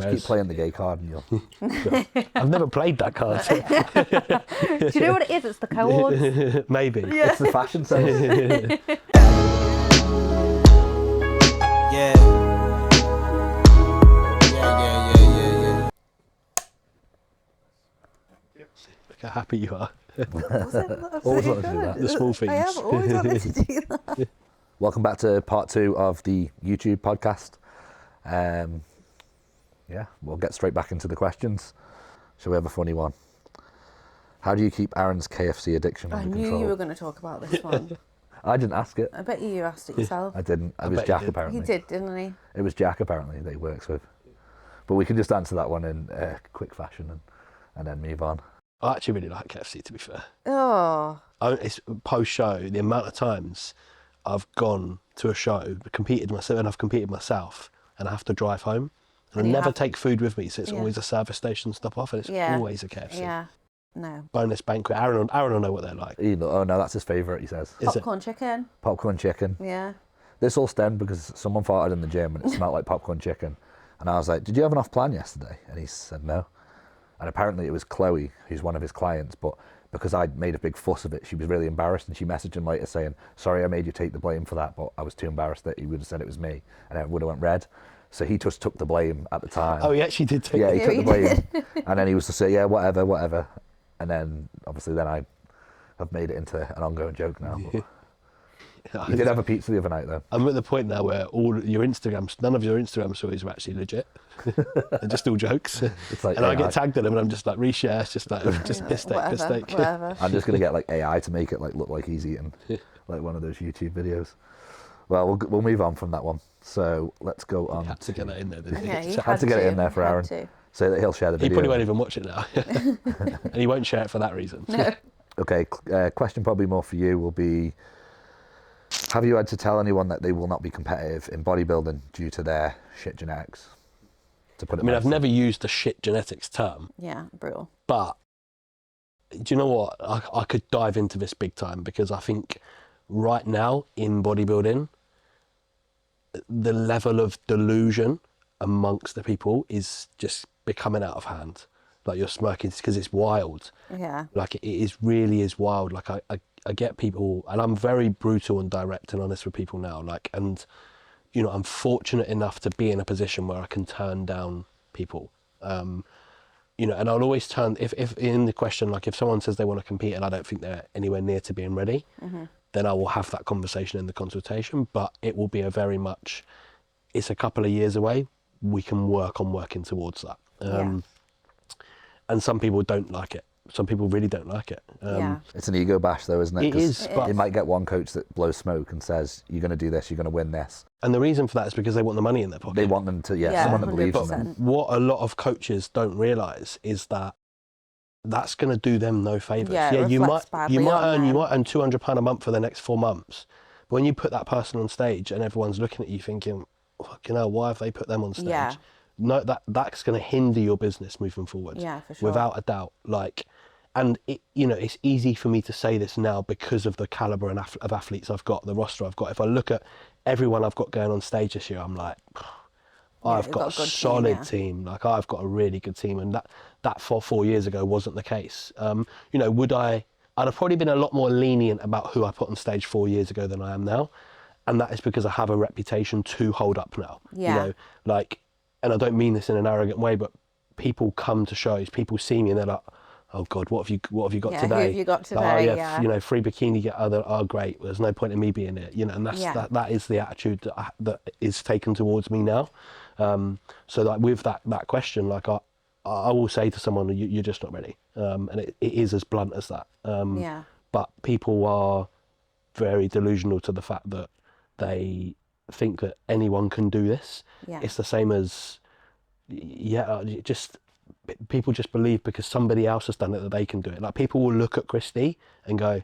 Just keep playing the gay card and you'll... I've never played that card. Do you know what it is? It's the codes. Maybe. Yeah. It's the fashion sense. Yeah. Look how happy you are. Always wanted to do that. The small things. I have always wanted to do that. Welcome back to part 2 of the YouTube podcast. Yeah, we'll get straight back into the questions. Shall we have a funny one? How do you keep Aaron's KFC addiction I under knew control? you were going to talk about this one. I didn't ask it. I bet you asked it yourself. I didn't. It was bet you Jack did. apparently. He did, didn't he? It was Jack apparently that he works with. But we can just answer that one in quick fashion and then move on. I actually really like KFC, to be fair. Oh. It's post-show, the amount of times I've gone to a show, competed myself, and I've competed myself, and I have to drive home. And I never take food with me, so it's always a service station stop off, and it's always a KFC. Yeah. No. Bonus banquet. Aaron will know what they're like. Oh no, that's his favourite, he says. Popcorn chicken. Popcorn chicken. Yeah. This all stemmed because someone farted in the gym and it smelled like popcorn chicken. And I was like, did you have an off plan yesterday? And he said no. And apparently it was Chloe, who's one of his clients, but because I'd made a big fuss of it, she was really embarrassed, and she messaged him later saying, sorry, I made you take the blame for that, but I was too embarrassed that he would have said it was me, and it would have went red. So he just took the blame at the time. Oh, he actually did take Yeah, the he took the blame. And then he was to say, yeah, whatever. And then, obviously, then I have made it into an ongoing joke now. You did have a pizza the other night, though. I'm at the point now where none of your Instagram stories are actually legit. They're just all jokes. It's like and I AI. get tagged in them, and I'm just like, reshare. It's just like, just mistake. Whatever. I'm just going to get like AI to make it like look like he's eating like one of those YouTube videos. Well, we'll move on from that one. So let's go on. Had to get that in there, didn't he? Yeah, he Had to get it in there for Had Aaron, to. so that he'll share the He video. probably won't even watch it now. And he won't share it for that reason. No. Okay, question probably more for you will be, have you had to tell anyone that they will not be competitive in bodybuilding due to their shit genetics? To put it I mean, I've nicely. never used the shit genetics term, Yeah, brutal. but do you know what? I could dive into this big time, because I think right now in bodybuilding, the level of delusion amongst the people is just becoming out of hand. Like, you're smirking because it's wild. Yeah. Like, it really is wild. Like, I get people, and I'm very brutal and direct and honest with people now. Like, and you know, I'm fortunate enough to be in a position where I can turn down people. You know, and I'll always turn, if in the question, like if someone says they want to compete and I don't think they're anywhere near to being ready, then I will have that conversation in the consultation, but it will be it's a couple of years away. We can work on working towards that. And some people don't like it. Some people really don't like it. It's an ego bash though, isn't it? It is, but you might get one coach that blows smoke and says, you're going to do this, you're going to win this. And the reason for that is because they want the money in their pocket. They want them to, Yeah, someone that believes in 100%. them. What a lot of coaches don't realise is that that's going to do them no favours. Yeah, it you might reflects badly on earn them. £200 a month for the next 4 months, but when you put that person on stage and everyone's looking at you thinking, fucking hell, why have they put them on stage? Yeah. No, that's going to hinder your business moving forward. Yeah, for sure. Without a doubt. Like, and it, you know, it's easy for me to say this now because of the calibre of athletes I've got, the roster I've got. If I look at everyone I've got going on stage this year, I'm like, I've got a good solid team. Like, I've got a really good team, and that 4 years ago wasn't the case. You know, I'd have probably been a lot more lenient about who I put on stage 4 years ago than I am now, and that is because I have a reputation to hold up now. Yeah. You know, like, and I don't mean this in an arrogant way, but people come to shows, people see me, and they're like, oh God, what have you got Yeah, today? who have you got today? Like, oh, Yeah. You know, free bikini get other. Oh, great. There's no point in me being it. You know, and that is the attitude that is taken towards me now. So like with that question, like I will say to someone, you're just not ready. And it is as blunt as that. But people are very delusional to the fact that they think that anyone can do this. Yeah. It's the same as, people just believe because somebody else has done it that they can do it. Like, people will look at Christy and go,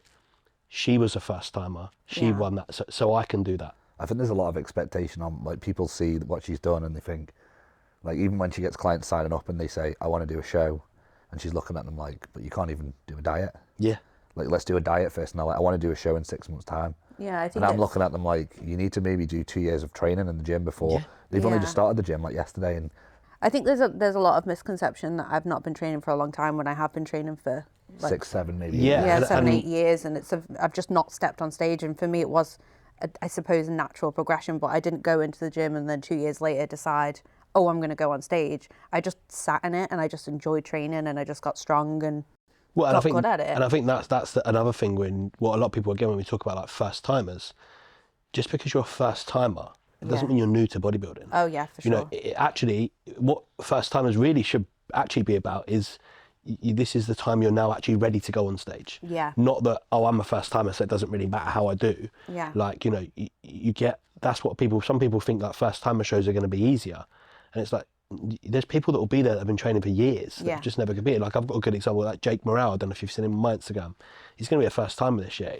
she was a first timer, she won that, so I can do that. I think there's a lot of expectation on, like, people see what she's done and they think, like, even when she gets clients signing up and they say, I want to do a show, and she's looking at them like, but you can't even do a diet. Yeah. Like, let's do a diet first. And they're like, I want to do a show in 6 months' time. Yeah, I think And I'm looking at them like, you need to maybe do 2 years of training in the gym before. They've only just started the gym like yesterday, and I think there's a lot of misconception that I've not been training for a long time when I have been training for like 6, 7 maybe. Yeah. yeah, and 8 years, and I've just not stepped on stage. And for me, it was, I suppose, a natural progression. But I didn't go into the gym and then 2 years later decide, oh, I'm going to go on stage. I just sat in it and I just enjoyed training, and I just got strong and got good at it. And I think that's another thing when what a lot of people, again, when we talk about like first timers, just because you're a first timer, it doesn't mean you're new to bodybuilding. Oh yeah, for sure. You know, actually, what first timers really should actually be about is this is the time you're now actually ready to go on stage. Yeah. Not that, oh, I'm a first timer, so it doesn't really matter how I do. Yeah. Like, you know, you get, that's what some people think that first timer shows are going to be easier. And it's like, there's people that will be there that have been training for years that have just never competed. Like, I've got a good example, like Jake Morrell. I don't know if you've seen him on my Instagram. He's going to be a first timer this year.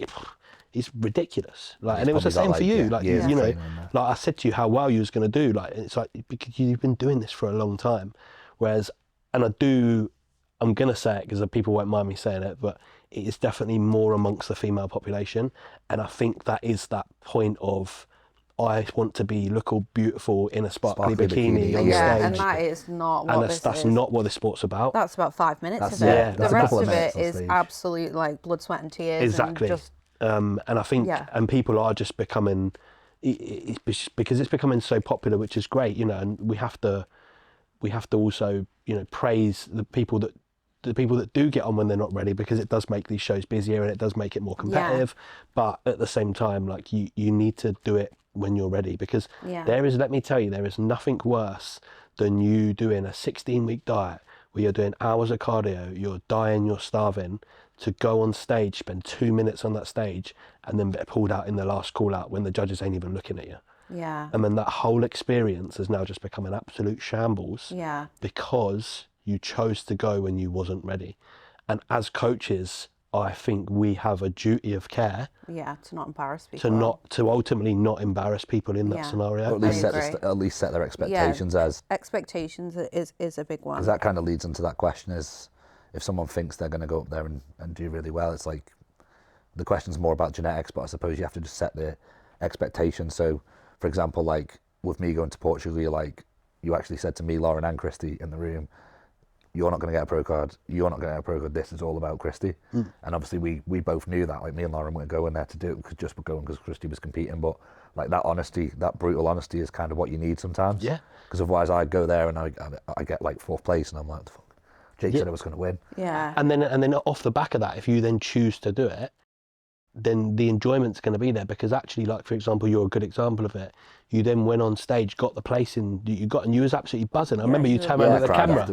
He's ridiculous. Like, and it was the same for you. Like, you know, like I said to you how well you was going to do. Like, it's like, because you've been doing this for a long time. Whereas, and I'm going to say it because people won't mind me saying it, but it is definitely more amongst the female population. And I think that is that point of, I want to look all beautiful in a sparkly bikini on stage. Yeah, and that is not what that's not what the sport's about. That's about 5 minutes of it. Yeah, the rest of it is absolute like blood, sweat and tears. Exactly. And I think, and people are just becoming, because it's becoming so popular, which is great, you know, and we have to also, you know, praise the people that do get on when they're not ready, because it does make these shows busier and it does make it more competitive. But at the same time, like you need to do it when you're ready, because let me tell you, there is nothing worse than you doing a 16-week diet where you're doing hours of cardio, you're dying, you're starving, to go on stage, spend 2 minutes on that stage, and then get pulled out in the last call out when the judges ain't even looking at you. Yeah. And then that whole experience has now just become an absolute shambles. Yeah. Because you chose to go when you wasn't ready. And as coaches, I think we have a duty of care. Yeah, to not embarrass people. To ultimately not embarrass people in that scenario. Or at least set their expectations as. Expectations is a big one. Because that kind of leads into that question is, if someone thinks they're going to go up there and do really well, it's like, the question's more about genetics, but I suppose you have to just set the expectations. So, for example, like with me going to Portugal, you actually said to me, Lauren and Christy in the room, you're not going to get a pro card. You're not going to get a pro card. This is all about Christy. And obviously we both knew that. Like, me and Lauren weren't going there to do it just going because Christy was competing. But like that honesty, that brutal honesty is kind of what you need sometimes. Yeah. Because otherwise I'd go there and I get like 4th place and I'm like, fuck, Jake said I was going to win. Yeah. And then off the back of that, if you then choose to do it, then the enjoyment's going to be there, because actually, like, for example, you're a good example of it. You then went on stage, got the place in, and you was absolutely buzzing. I remember you turned around at the camera.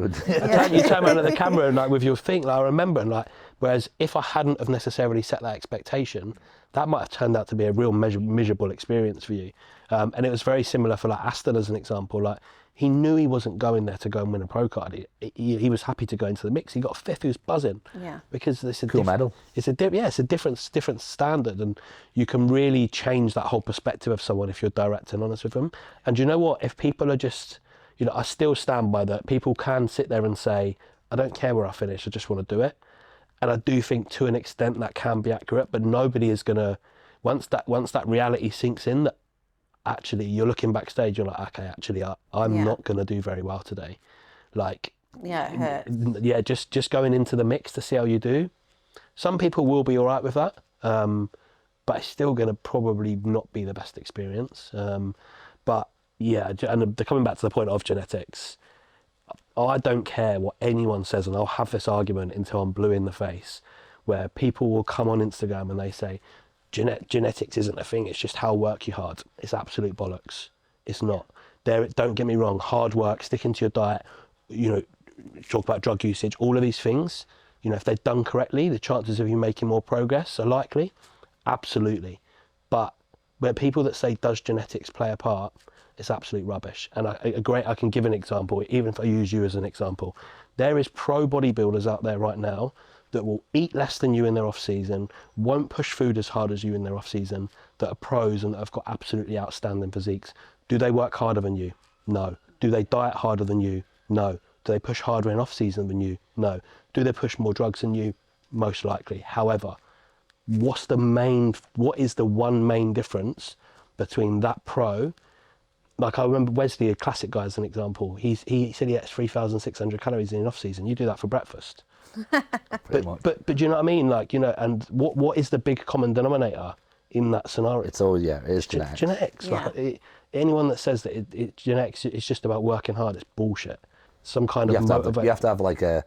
You turned around at the camera and like with your thing, like, I remember, and like, whereas if I hadn't have necessarily set that expectation, that might have turned out to be a real miserable experience for you. And it was very similar for like Aston as an example. Like, he knew he wasn't going there to go and win a pro card. He was happy to go into the mix. He got 5th. He was buzzing. Yeah. Because it's a cool medal. It's a different standard, and you can really change that whole perspective of someone if you're direct and honest with them. And you know what? If people are just, you know, I still stand by that. People can sit there and say, I don't care where I finish. I just want to do it. And I do think to an extent that can be accurate, but nobody is gonna. Once that reality sinks in, that actually you're looking backstage, you're like, okay, actually I'm not going to do very well today. Like, yeah, it hurts. Yeah, just going into the mix to see how you do. Some people will be all right with that, but it's still going to probably not be the best experience. But yeah, and coming back to the point of genetics, I don't care what anyone says, and I'll have this argument until I'm blue in the face, where people will come on Instagram and they say, genetics isn't a thing, it's just how work you hard. It's absolute bollocks. It's not. Don't get me wrong, hard work, sticking to your diet, you know, talk about drug usage, all of these things, you know, if they're done correctly, the chances of you making more progress are likely. Absolutely. But where people that say, does genetics play a part, it's absolute rubbish. And I can give an example, even if I use you as an example. There is pro bodybuilders out there right now that will eat less than you in their off season, won't push food as hard as you in their off season, that are pros and that have got absolutely outstanding physiques. Do they work harder than you? No. Do they diet harder than you? No. Do they push harder in off season than you? No. Do they push more drugs than you? Most likely. However, what is the one main difference between that pro like I remember Wesley, a classic guy, as an example. He said he eats 3,600 calories in off season. You do that for breakfast. Pretty much. But do you know what I mean? Like, you know, and what is the big common denominator in that scenario? It's always, yeah, it is genetics. Genetics. Yeah. Like anyone that says that genetics, it's just about working hard, it's bullshit. Some kind You of have, to have, motivation. you have to have like a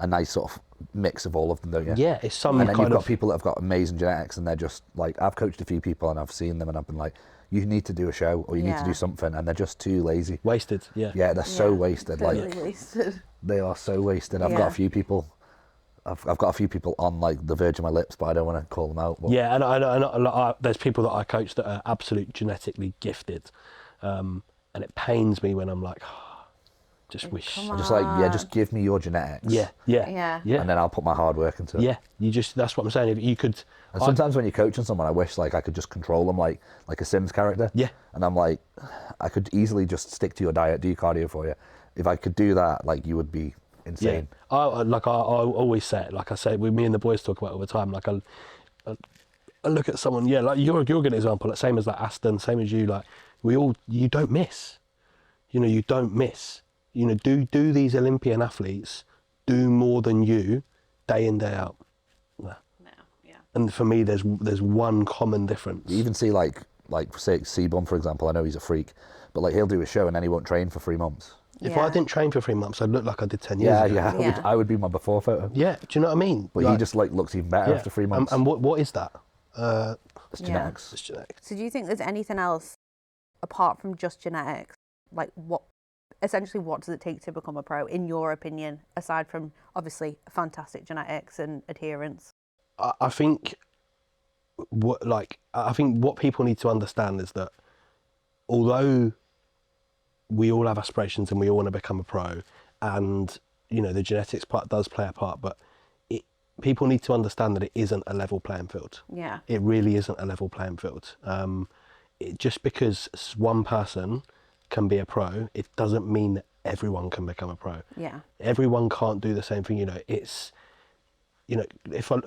nice sort of mix of all of them, don't you? Yeah, it's some And then kind you've got of people that have got amazing genetics, and they're just like, I've coached a few people and I've seen them and I've been like, you need to do a show or you need to do something, and they're just too lazy. wasted. Yeah. Yeah, they're so wasted. Totally Like wasted. they are so wasted. I've got Yeah. a few people. I've got a few people on like the verge of my lips, but I don't want to call them out. But Yeah, and I there's people that I coach that are absolute genetically gifted, and it pains me when I'm like, just wish. Come I'm just like, yeah, just on. give me your genetics. Yeah. Yeah. And then I'll put my hard work into it. Yeah, that's what I'm saying. If you could, And sometimes when you're coaching someone, I wish like I could just control them like a Sims character. Yeah. And I'm like, I could easily just stick to your diet, do your cardio for you. If I could do that, like you would be insane. I always say it. Like I say, with me and the boys talk about it all the time. Like I look at someone, yeah, like you're a good example. Like same as like Aston, same as you. Like you don't miss. You know, you don't miss. You know, do these Olympian athletes do more than you, day in day out? No. No, yeah. And for me, there's one common difference. You even see like say Seabum, for example. I know he's a freak, but like he'll do a show and then he won't train for 3 months. If I didn't train for 3 months, I'd look like I did 10 years ago. Yeah. I would be my before photo. Yeah, do you know what I mean? But he just like looks even better after 3 months. And what is that? It's genetics. It's genetics. So do you think there's anything else apart from just genetics? Like what does it take to become a pro, in your opinion, aside from obviously fantastic genetics and adherence? I think what people need to understand is that although we all have aspirations and we all want to become a pro, and you know the genetics part does play a part, but people need to understand that it isn't a level playing field. Yeah. It really isn't a level playing field. Just because one person can be a pro, it doesn't mean that everyone can become a pro. Yeah. Everyone can't do the same thing. You know, if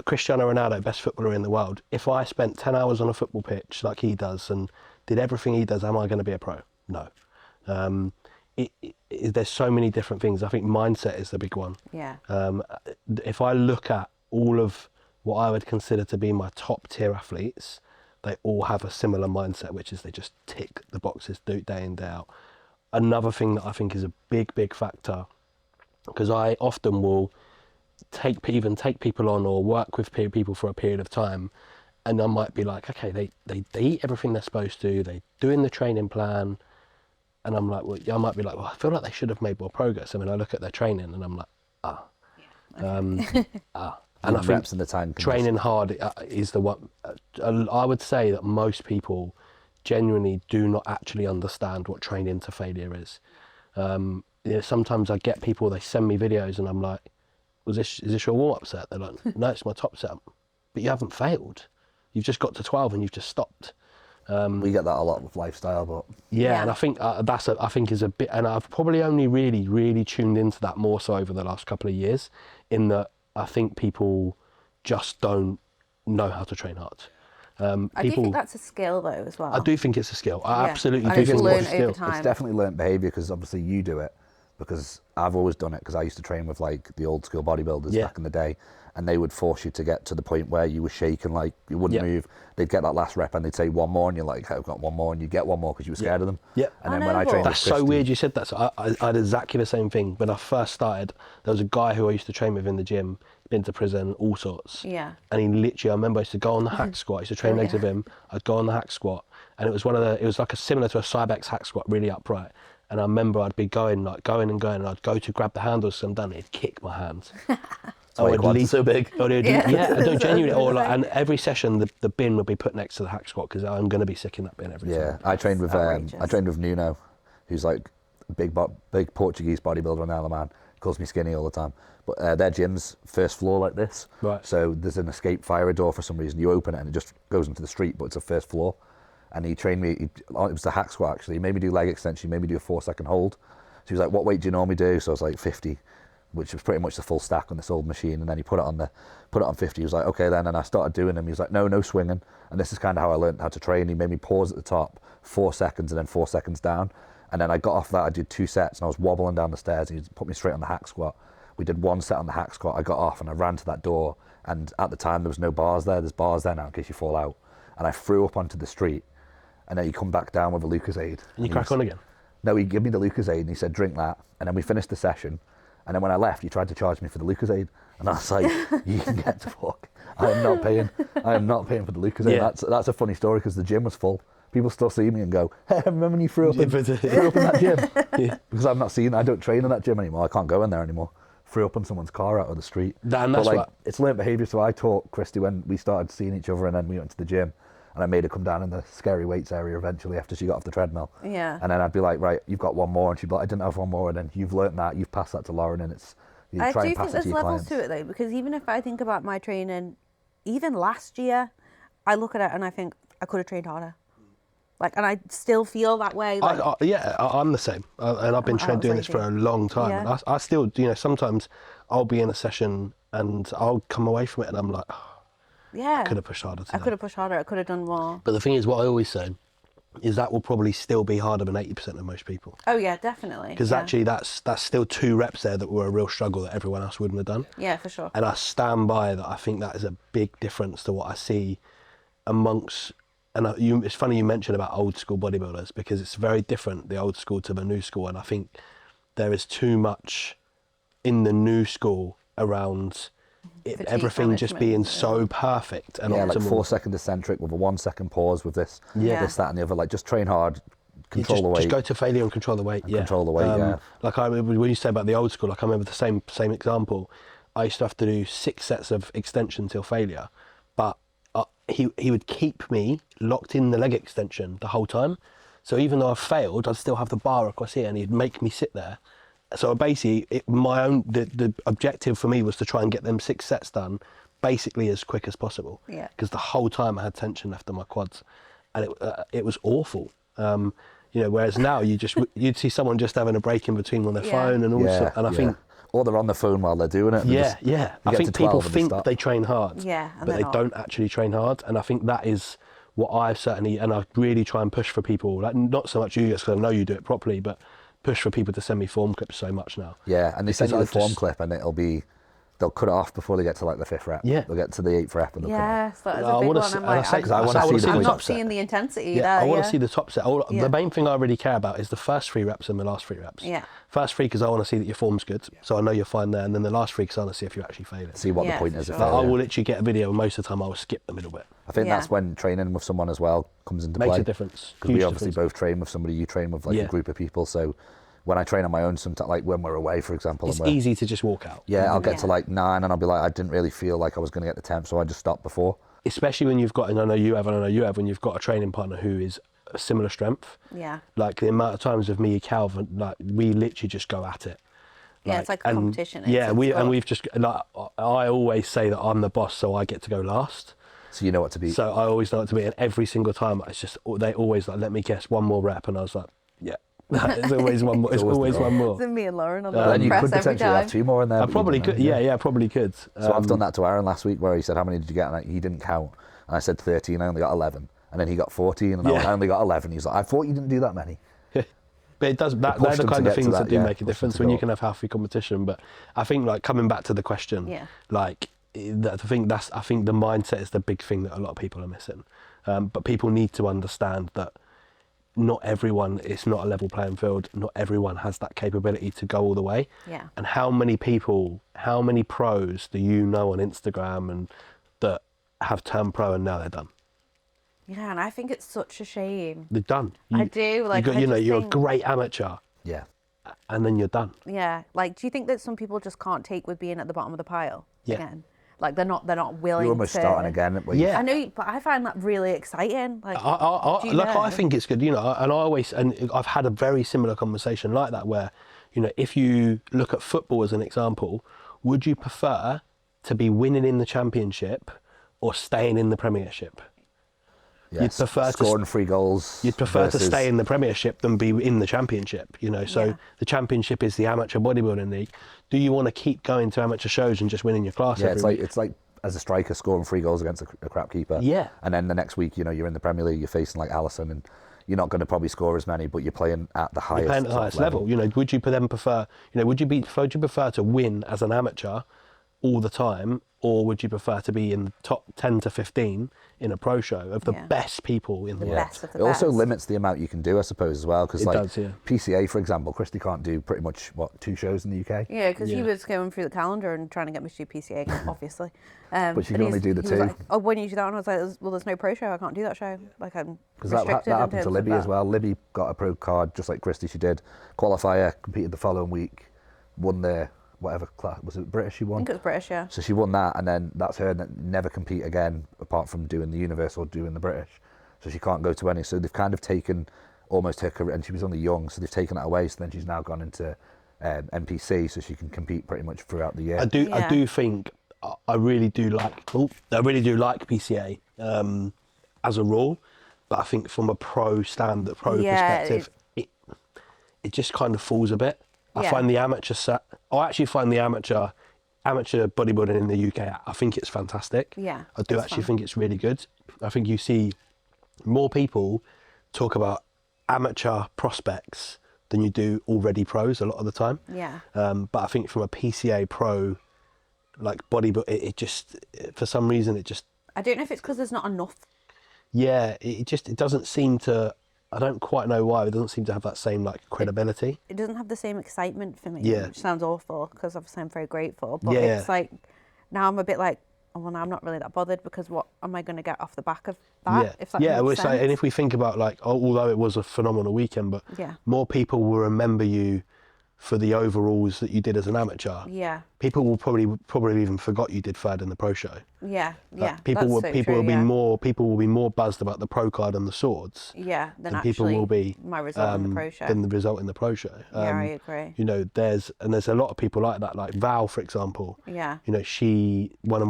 Cristiano Ronaldo, best footballer in the world, if I spent 10 hours on a football pitch like he does and did everything he does, am I going to be a pro? No. There's so many different things. I think mindset is the big one. Yeah. If I look at all of what I would consider to be my top tier athletes, they all have a similar mindset, which is they just tick the boxes day in, day out. Another thing that I think is a big factor, because I often will take people on or work with people for a period of time, and I might be like, okay, they eat everything they're supposed to, they doing the training plan, and I'm like, well, I might be like, well, I feel like they should have made more progress. I mean, I look at their training and I'm like, and I think reps in the time training hard is the one. I would say that most people genuinely do not actually understand what training to failure is. Sometimes I get people, they send me videos and I'm like, is this your warm-up set? They're like, no, it's my top set. But you haven't failed. You've just got to 12 and you've just stopped. We get that a lot with lifestyle, but Yeah, and I think I think is a bit, and I've probably only really tuned into that more so over the last couple of years, in that I think people just don't know how to train hard. I do think that's a skill though as well. I do think it's a skill. I Yeah. absolutely And do it's think learned it's a skill. over time. it's definitely learnt behaviour, because obviously you do it, because I've always done it, because I used to train with like the old school bodybuilders Yeah. back in the day, and they would force you to get to the point where you were shaking, like you wouldn't Yeah. move. They'd get that last rep and they'd say one more, and you're like, I've got one more, and you get one more because you were scared of them. Yeah. And then I when I know. trained That's with so Christy- weird you said that. So I had exactly the same thing. When I first started, there was a guy who I used to train with in the gym, been to prison, all sorts. Yeah. And he literally, I remember I used to go on the hack squat. I used to train legs with him. I'd go on the hack squat, and it was it was like similar to a Cybex hack squat, really upright. And I remember I'd be going, and I'd go to grab the handles, so I'm done, he'd kick my hands. why your quads are so big. I don't That's genuinely, what I was and gonna say. every session the bin would be put next to the hack squat, because I'm going to be sick in that bin every Yeah, time. I trained with outrageous. Nuno, who's like big Portuguese bodybuilder on the Isle of Man. He calls me skinny all the time. But their gym's first floor like this. Right. So there's an escape fire door for some reason. You open it and it just goes into the street, but it's a first floor. And he trained me, it was the hack squat actually. He made me do leg extension, he made me do a 4-second hold. So he was like, what weight do you normally do? So I was like 50, which was pretty much the full stack on this old machine. And then he put it on 50. He was like, okay then. And I started doing them. He was like, no swinging. And this is kind of how I learned how to train. He made me pause at the top, 4 seconds, and then 4 seconds down. And then I got off that, I did 2 sets, and I was wobbling down the stairs, and he put me straight on the hack squat. We did 1 set on the hack squat, I got off, and I ran to that door, and at the time there was no bars there. There's bars there now in case you fall out. And I threw up onto the street, and then he come back down with a Lucozade. And you crack on again? No, he gave me the Lucozade, and he said, drink that. And then we finished the session, and then when I left, he tried to charge me for the Lucozade. And I was like, you can get to fuck. I am not paying for the Lucozade. Yeah. That's a funny story, because the gym was full. People still see me and go, hey, remember when you threw up in that gym? Yeah. Because I don't train in that gym anymore. I can't go in there anymore. Threw up on someone's car out of the street. That's but like, what... it's learned behaviour. So I taught Christy when we started seeing each other, and then we went to the gym, and I made her come down in the scary weights area eventually after she got off the treadmill. Yeah. And then I'd be like, right, you've got 1 more, and she'd be like, I didn't have 1 more, and then you've learnt that, you've passed that to Lauren, and it's you I try do and pass think it there's to your levels clients. to it though, because even if I think about my training, even last year, I look at it and I think I could have trained harder. Like, and I still feel that way. Like, I'm the same, and I've been doing this for a long time. Yeah. And I still, sometimes I'll be in a session and I'll come away from it and I'm like, oh, yeah, I could have pushed harder today. I could have pushed harder. I could have done more. But the thing is, what I always say is that will probably still be harder than 80% of most people. Oh yeah, definitely. Because actually, that's still 2 reps there that were a real struggle that everyone else wouldn't have done. Yeah, for sure. And I stand by that. I think that is a big difference to what I see amongst. And it's funny you mentioned about old school bodybuilders, because it's very different, the old school to the new school. And I think there is too much in the new school around everything just being so perfect and optimal. Like 4-second eccentric with a 1-second pause with this, this, that, and the other. Like, just train hard, control the weight. Just go to failure and control the weight. Control the weight. Like when you say about the old school, like I remember the same example. I used to have to do 6 sets of extension till failure, but he would keep me locked in the leg extension the whole time. So even though I failed, I'd still have the bar across here, and he'd make me sit there. So basically, the objective for me was to try and get them 6 sets done, basically as quick as possible. Yeah. Because the whole time I had tension left in my quads, and it was awful. Whereas now you'd see someone just having a break in between on their phone and all sorts, and I think. Or they're on the phone while they're doing it. I think people think they train hard, but they not. don't actually train hard. And I think that is what I really try and push for people. Like, not so much you guys, because I know you do it properly, but push for people to send me form clips so much now. Yeah, and they send you the form clip, and they'll cut it off before they get to like the 5th rep. Yeah. They'll get to the 8th rep and they'll yes, that is a big one. I'm not seeing the intensity. Yeah, I want to see the top set. The main thing I really care about is the first 3 reps and the last 3 reps. Yeah. First 3 because I want to see that your form's good, so I know you're fine there, and then the last 3 because I want to see if you actually fail it. See what the point is. Sure. Like, I will literally get a video, and most of the time I will skip the middle bit. I think that's when training with someone as well comes into play. Makes a difference. Because we obviously both train with somebody, you train with like a group of people, so when I train on my own, sometimes like when we're away, for example, it's easy to just walk out. Yeah, I'll get to like 9 and I'll be like, I didn't really feel like I was going to get the temp, so I just stopped before. Especially when you've got, and I know you have, when you've got a training partner who is a similar strength. Yeah. Like the amount of times with me, Calvin, like we literally just go at it. Yeah, it's like a competition. Yeah, we've just, like, I always say that I'm the boss, so I get to go last. So you know what to beat. So I always know what to beat, and every single time it's just, they always like, let me guess, 1 more rep, and I was like, yeah. It's always one more. It's always one more. It's me and Lauren on then the you press could every potentially time. have 2 more in there. I probably could. Yeah, I probably could. So I've done that to Aaron last week, where he said, how many did you get? And he didn't count. And I said 13, I only got 11. And then he got 14, and I only got 11. He's like, I thought you didn't do that many. But it does. They're the kind of things that do make a difference when you can have healthy competition. But I think, like, coming back to the question, like, I think the mindset is the big thing that a lot of people are missing. But people need to understand that not everyone, it's not a level playing field. Not everyone has that capability to go all the way. Yeah. And how many pros do you know on Instagram and that have turned pro and now they're done? Yeah, and I think it's such a shame. They're done. I do. Like, you're a great amateur. Yeah. And then you're done. Yeah. Like, do you think that some people just can't take with being at the bottom of the pile again? Like, they're not willing to... You're almost starting again. I know, but I find that really exciting. Like, I think it's good, and I've had a very similar conversation like that where, if you look at football as an example, would you prefer to be winning in the championship or staying in the Premiership? Yes. You'd prefer scoring 3 goals. You'd prefer to stay in the Premiership than be in the Championship, So the Championship is the amateur bodybuilding league. Do you want to keep going to amateur shows and just winning your class every week? It's like as a striker scoring 3 goals against a crap keeper. Yeah. And then the next week, you're in the Premier League, you're facing like Alisson, and you're not going to probably score as many, but you're playing at the highest, Playing at the highest level. You know, would you then prefer? You know, would you prefer to win as an amateur all the time, or would you prefer to be in the top 10 to 15 in a pro show of the best people in the world? Best of the It also best. limits the amount you can do, I suppose, as well. Because It like does, yeah. PCA, for example, Christy can't do pretty much, 2 shows in the UK? Yeah, because he Yeah. was going through the calendar and trying to get me to do PCA again, obviously. But she and can only do the he was 2. like, oh, when you do that one, I was like, well, there's no pro show, I can't do that show. Like, I'm Because that restricted in happened to terms of Libby as that. well. Libby got a pro card, just like Christy, she did. Qualifier, competed the following week, won the whatever class, was it British she I won? think it was British, yeah. So she won that, and then that's her never compete again, apart from doing the Universal or doing the British. So she can't go to any. So they've kind of taken almost her career, and she was only young, so they've taken that away. So then she's now gone into NPC, so she can compete pretty much throughout the year. I do think I really do like PCA as a rule, but I think from a pro perspective, it just kind of falls a bit. I find the I actually find the amateur bodybuilding in the UK, I think it's fantastic. Yeah, I do it's actually fun. think it's really good. I think you see more people talk about amateur prospects than you do already pros a lot of the time. Yeah. But I think from a PCA pro, like bodybuilding, it just, for some reason, I don't know if it's because there's not enough. yeah, it doesn't seem to, I don't quite know why, it doesn't seem to have that same like credibility. It doesn't have the same excitement for me, Yeah. which sounds awful because obviously I'm very grateful. But Yeah. it's like, now I'm a bit like, oh, well, now I'm not really that bothered because what am I going to get off the back of that? Yeah, If that yeah. makes Well, it's like, sense. and if we think about like, although it was a phenomenal weekend, but Yeah. more people will remember you for the overalls that you did as an amateur. Yeah, People will probably even forgot you did third in the pro show. yeah, Like, yeah. people that's so true, will be more buzzed about the pro card and the swords yeah, than than actually people will be my result in the pro show. than the result in the pro show. Yeah, I agree. You know, there's a lot of people like that. Like Val, for example. Yeah. You know, she won,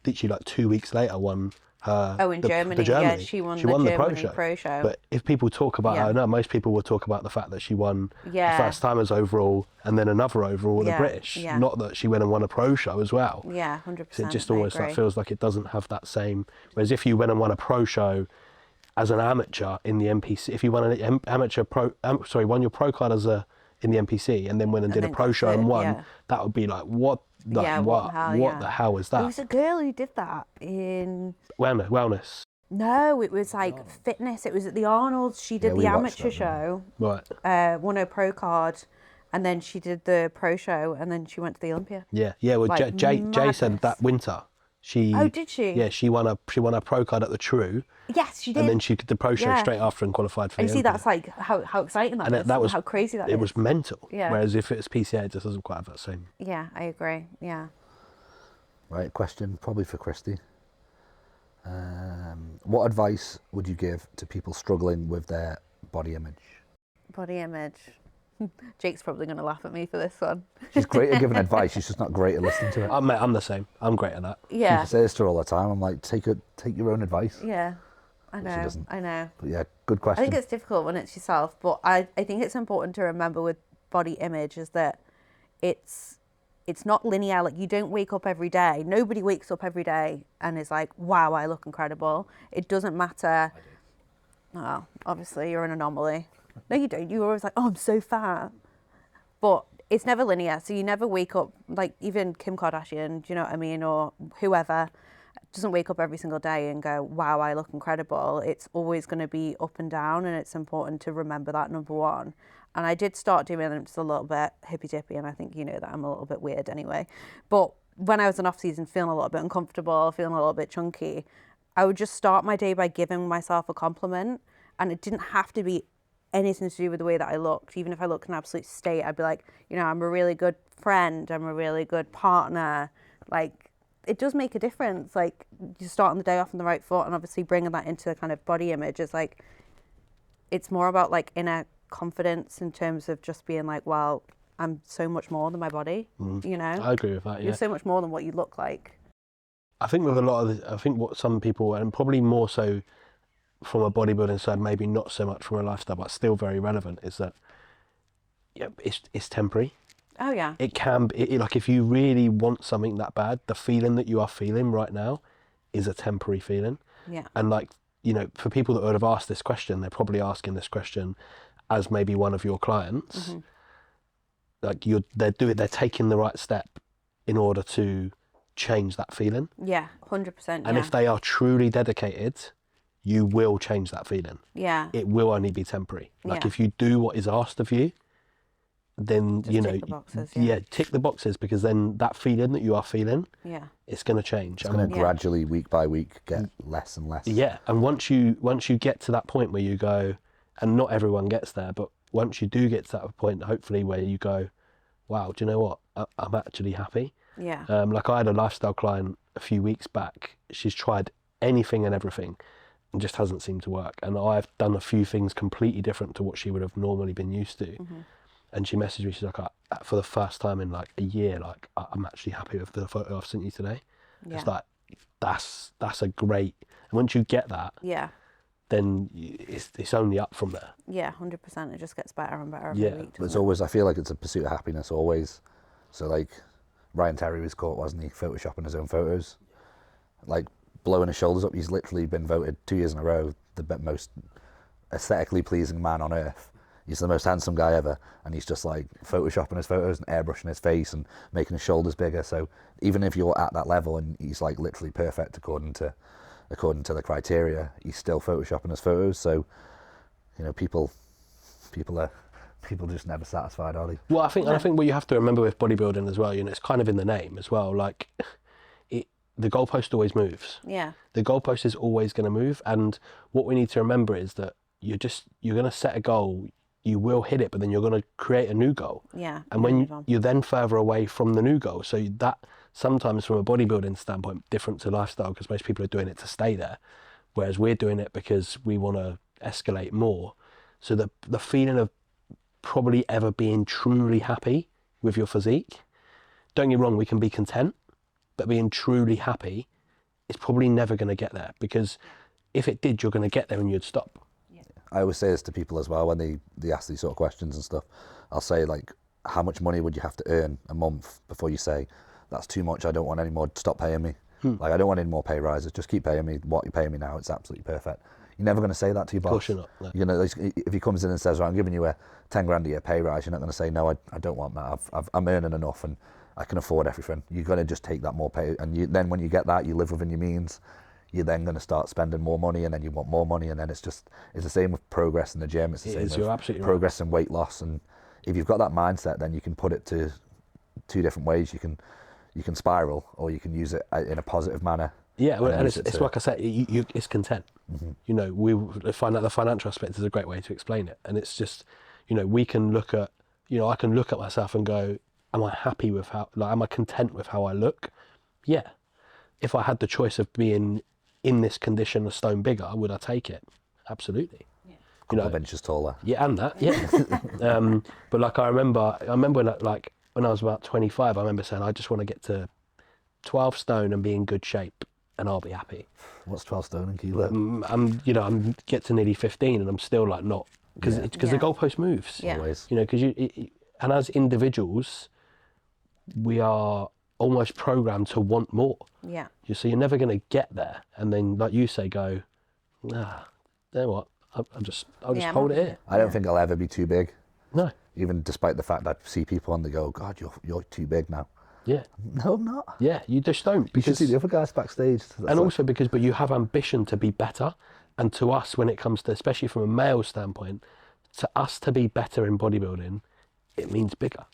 literally like 2 weeks later won her. Oh, in Germany, yeah, she won the Germany pro show. But if people talk about Yeah. her, no, most people will talk about the fact that she won Yeah. the first timers overall and then another overall at Yeah, the British. yeah. Not that she went and won a pro show as well. Yeah, 100%. It just I almost agree. like feels like it doesn't have that same. Whereas if you went and won a pro show as an amateur in the NPC, if you won an won your pro card in the NPC and then went and did a then pro got show and third, won, yeah. that would be like what the Yeah, what yeah. the hell is There that? was a girl who did that in. Wellness. No, it was like fitness. It was at the Arnold's. She did we the watched amateur that, show, Right. won her pro card, and then she did the pro show, and then she went to the Olympia. Yeah. Yeah. Well, Like, Jay said madness. that winter. She. Oh, did she? Yeah, she won a pro card at the True, Yes, she did. and then she did the pro show Yeah. straight after and qualified for and the you see, Olympia. that's like how exciting that And is, that was how crazy that is. It was mental. Yeah. Whereas if it's PCA, it just doesn't quite have that same. Yeah, I agree. Yeah. Right, question probably for Christy. What advice would you give to people struggling with their body image? Body image. Jake's probably going to laugh at me for this one. She's great at giving advice, she's just not great at listening to it. I'm the same. I'm great at that. Yeah. I say this to her all the time. I'm like, take your own advice. Yeah. I But know. she doesn't. I know. But yeah, good I question. think it's difficult when it's yourself, but I think it's important to remember with body image is that it's not linear. Like, you don't wake up every day. Nobody wakes up every day and is like, wow, I look incredible. It doesn't matter. Well, obviously you're an anomaly. No, you don't. You're always like, oh, I'm so fat. But it's never linear. So you never wake up, like even Kim Kardashian, do you know what I mean? Or whoever doesn't wake up every single day and go, wow, I look incredible. It's always going to be up and down. And it's important to remember that, number one. And I did start doing it just a little bit hippy-dippy. And I think you know that I'm a little bit weird anyway. But when I was in off-season feeling a little bit uncomfortable, feeling a little bit chunky, I would just start my day by giving myself a compliment. And it didn't have to be anything to do with the way that I looked. Even if I looked in an absolute state, I'd be like, you know, I'm a really good friend. I'm a really good partner. Like, it does make a difference. Like, you starting the day off on the right foot, and obviously bringing that into the kind of body image is like, it's more about like inner confidence in terms of just being like, well, I'm so much more than my body, you know? I agree with that, yeah. You're so much more than what you look like. I think with a lot of I think what some people, and probably more so from a bodybuilding side, maybe not so much from a lifestyle, but still very relevant, is that it's temporary. Oh, yeah. It can be, like if you really want something that bad, the feeling that you are feeling right now is a temporary feeling. Yeah. And like, you know, for people that would have asked this question, they're probably asking this question as maybe one of your clients. Like they're taking the right step in order to change that feeling. Yeah, 100%. And if they are truly dedicated, you will change that feeling. Yeah. It will only be temporary. Like Yeah. if you do what is asked of you, then Just you know, tick the boxes, tick the boxes, because then that feeling that you are feeling, it's going to change. It's going to gradually, week by week, get less and less. Yeah, and once you get to that point where you go, and not everyone gets there, but once you do get to that point, hopefully, where you go, wow, do you know what? I'm actually happy. Yeah. Like I had a lifestyle client a few weeks back. She's tried anything and everything, and just hasn't seemed to work. And I've done a few things completely different to what she would have normally been used to. And she messaged me, she's like, for the first time in like a year, like I'm actually happy with the photo I've sent you today. Yeah. It's like, that's a great, and once you get that, then it's only up from there. Yeah, 100%. It just gets better and better every week. But it's always, I feel like it's a pursuit of happiness always. So like Ryan Terry was caught, wasn't he, photoshopping his own photos, like blowing his shoulders up. He's literally been voted 2 years in a row the most aesthetically pleasing man on earth. He's the most handsome guy ever, and he's just like photoshopping his photos and airbrushing his face and making his shoulders bigger. So even if you're at that level and he's like literally perfect according to the criteria, he's still photoshopping his photos. So, you know, people just never satisfied, are they? Well, I think what you have to remember with bodybuilding as well, you know, it's kind of in the name as well. Like, the goalpost always moves. Yeah. The goalpost is always going to move, and what we need to remember is that you're going to set a goal. You will hit it, but then you're going to create a new goal. Yeah. And when you're then further away from the new goal, so that sometimes from a bodybuilding standpoint, different to lifestyle, because most people are doing it to stay there, whereas we're doing it because we want to escalate more. So the feeling of probably ever being truly happy with your physique, don't get me wrong, we can be content, but being truly happy is probably never going to get there, because if it did, you're going to get there and you'd stop. I always say this to people as well when they ask these sort of questions and stuff. I'll say, like, how much money would you have to earn a month before you say, that's too much, I don't want any more, stop paying me. Like, I don't want any more pay rises, just keep paying me what you're paying me now, it's absolutely perfect. You're never going to say that to your boss. Of course you're not. No. You're gonna, if he comes in and says, right, I'm giving you a 10 grand a year pay rise, you're not going to say, no, I don't want that, I'm earning enough and I can afford everything. You're going to just take that more pay, and then when you get that, you live within your means. You're then going to start spending more money, and then you want more money, and then it's the same with progress in the gym. It's the same with progress and weight loss. And if you've got that mindset, then you can put it to two different ways. You can spiral, or you can use it in a positive manner. Yeah, well, and it's like I said, it's content. You know, the financial aspect is a great way to explain it, and it's just, you know, we can look at, you know, I can look at myself and go, am I happy with am I content with how I look? Yeah. If I had the choice of being in this condition a stone bigger, would I take it? Absolutely. Yeah. Couple of inches taller. Yeah, and that, yeah. But like I remember when I was about 25, I remember saying, I just want to get to 12 stone and be in good shape, and I'll be happy. What's 12 stone in kilo? I'm get to nearly 15, and I'm still like not, because the goalpost moves. Yeah. Always. You know, because and as individuals, we are almost programmed to want more. Yeah. So you're never going to get there, and then, like you say, go, you know what? I'll just hold it here. I don't think I'll ever be too big. No. Even despite the fact that I see people and they go, God, you're too big now. Yeah. No, I'm not. Yeah, you just don't. You should see the other guys backstage. And also but you have ambition to be better, and to us, when it comes to, especially from a male standpoint, to us to be better in bodybuilding, it means bigger.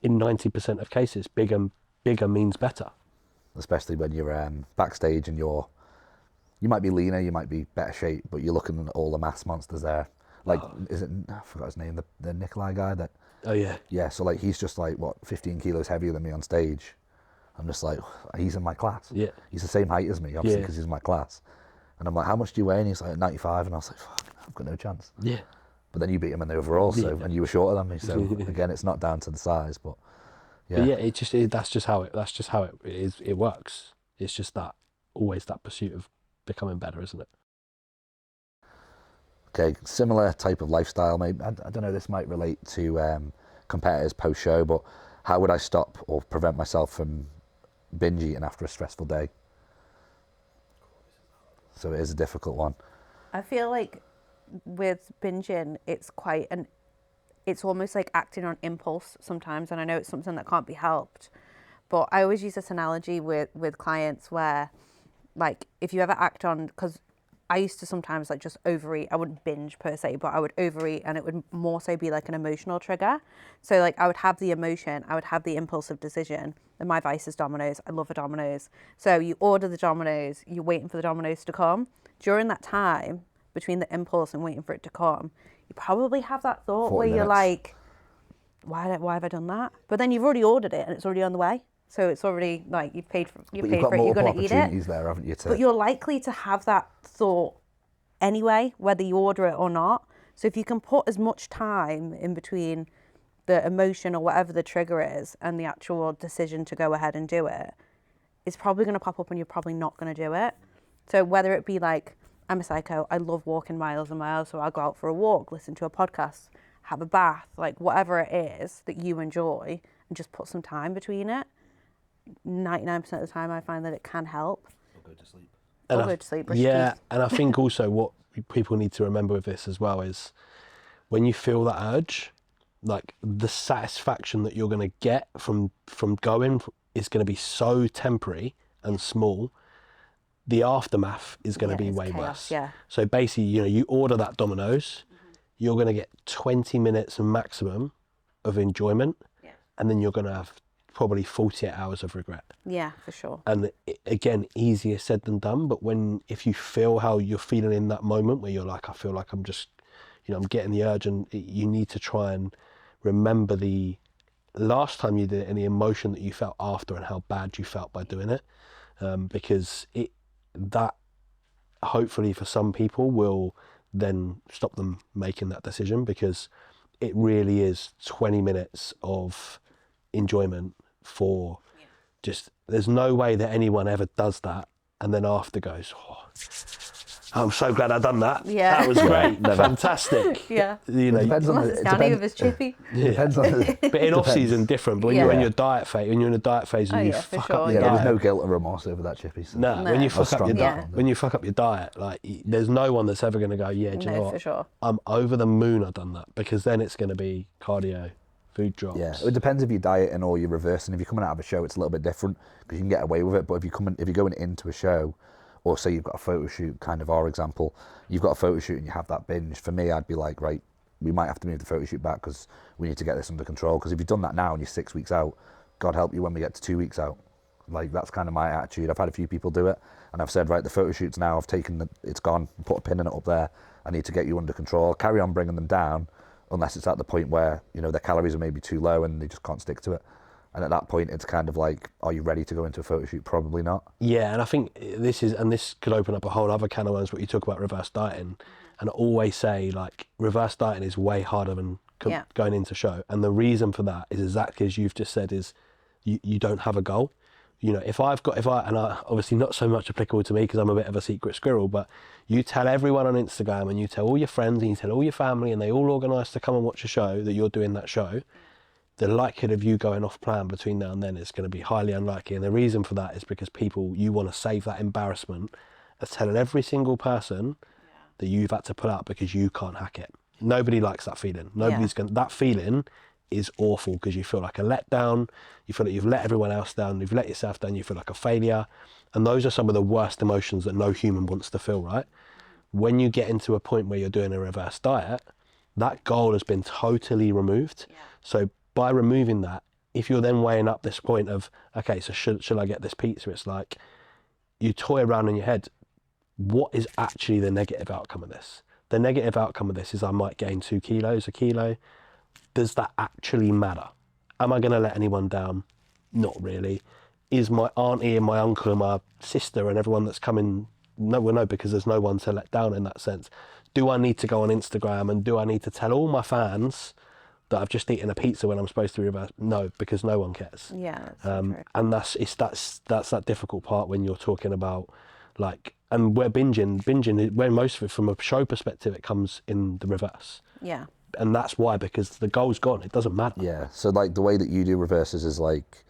In 90% of cases, bigger means better. Especially when you're backstage and you might be leaner, you might be better shape, but you're looking at all the mass monsters there. Like, I forgot his name, the Nikolai guy that... Oh, yeah. Yeah, so like he's just like, 15 kilos heavier than me on stage. I'm just like, he's in my class. Yeah. He's the same height as me, obviously, because he's in my class. And I'm like, how much do you weigh? And he's like, 95. And I was like, fuck, I've got no chance. Yeah. But then you beat him in the overall, and you were shorter than me. So again, it's not down to the size, but yeah. But yeah, that's just how it is. It works. It's just always that pursuit of becoming better, isn't it? Okay, similar type of lifestyle. Maybe I don't know. This might relate to competitors post show, but how would I stop or prevent myself from binge eating after a stressful day? So it is a difficult one. I feel like with binging, it's almost like acting on impulse sometimes, and I know it's something that can't be helped. But I always use this analogy with clients where, like, if you ever act on, because I used to sometimes like just overeat. I wouldn't binge per se, but I would overeat, and it would more so be like an emotional trigger. So like I would have the emotion, I would have the impulsive decision. And my vice is Domino's. I love a Domino's. So you order the Domino's, you're waiting for the Domino's to come. During that time between the impulse and waiting for it to come, you probably have that thought where you're like, why have I done that? But then you've already ordered it and it's already on the way. So it's already like you've paid for it, you're going to eat it. There, haven't you? But you're likely to have that thought anyway, whether you order it or not. So if you can put as much time in between the emotion or whatever the trigger is and the actual decision to go ahead and do it, it's probably going to pop up and you're probably not going to do it. So whether it be like, I'm a psycho, I love walking miles and miles, so I'll go out for a walk, listen to a podcast, have a bath, like whatever it is that you enjoy, and just put some time between it. 99% of the time I find that it can help. Or go to sleep. Or go to sleep, brush yeah, teeth. and I think also what people need to remember with this as well is when you feel that urge, like the satisfaction that you're going to get from going is going to be so temporary and small. The aftermath is going to be way worse. Yeah. So basically, you order that Domino's, you're going to get 20 minutes maximum of enjoyment, and then you're going to have probably 48 hours of regret. Yeah, for sure. And again, easier said than done. But if you feel how you're feeling in that moment where you're like, I feel like I'm just, I'm getting the urge, and you need to try and remember the last time you did it and the emotion that you felt after and how bad you felt by doing it. Because that hopefully for some people will then stop them making that decision, because it really is 20 minutes of enjoyment for just, there's no way that anyone ever does that and then after goes, oh, I'm so glad I done that. Yeah. That was great. Fantastic. Yeah. Depends on Unless it's Danny with his chippy. Depends on But in off season different. But when you're in your diet phase, when you're in a diet phase and you fuck up your there was diet. no guilt or remorse over that chippy. So. No, when you fuck up your diet, when you fuck up your diet, like there's no one that's ever going to go, yeah, do you know what? For sure. I'm over the moon I've done that, because then it's going to be cardio, food drops. Yeah, it depends if you're dieting or you're reversing. If you're coming out of a show, it's a little bit different because you can get away with it. But if you're going into a show, or say you've got a photo shoot, kind of our example, you've got a photo shoot and you have that binge. For me, I'd be like, right, we might have to move the photo shoot back because we need to get this under control. Because if you've done that now and you're 6 weeks out, God help you when we get to 2 weeks out. Like, that's kind of my attitude. I've had a few people do it, and I've said, right, the photo shoot's now, it's gone, put a pin in it up there. I need to get you under control. Carry on bringing them down, unless it's at the point where, their calories are maybe too low and they just can't stick to it. And at that point, it's kind of like, are you ready to go into a photo shoot? Probably not. Yeah, and I think this could open up a whole other can of worms, what you talk about reverse dieting. And I always say, like, reverse dieting is way harder than going into show. And the reason for that is exactly as you've just said, is you don't have a goal. And obviously not so much applicable to me because I'm a bit of a secret squirrel, but you tell everyone on Instagram and you tell all your friends and you tell all your family and they all organise to come and watch a show that you're doing that show, the likelihood of you going off plan between now and then is going to be highly unlikely. And the reason for that is because you want to save that embarrassment of telling every single person that you've had to pull out because you can't hack it. Nobody likes that feeling. That feeling is awful because you feel like a letdown, you feel like you've let everyone else down, you've let yourself down, you feel like a failure. And those are some of the worst emotions that no human wants to feel, right? When you get into a point where you're doing a reverse diet, that goal has been totally removed. Yeah. So by removing that, if you're then weighing up this point of, okay, so should I get this pizza? It's like you toy around in your head. What is actually the negative outcome of this? The negative outcome of this is I might gain 2 kilos, a kilo. Does that actually matter? Am I going to let anyone down? Not really. Is my auntie and my uncle and my sister and everyone that's coming? No, because there's no one to let down in that sense. Do I need to go on Instagram and do I need to tell all my fans that I've just eaten a pizza when I'm supposed to reverse? No, because no one cares. Yeah, that's true. And that's that difficult part when you're talking about, like, and we're binging, where most of it from a show perspective, it comes in the reverse. Yeah. And that's why, because the goal's gone, it doesn't matter. Yeah, so like the way that you do reverses is like,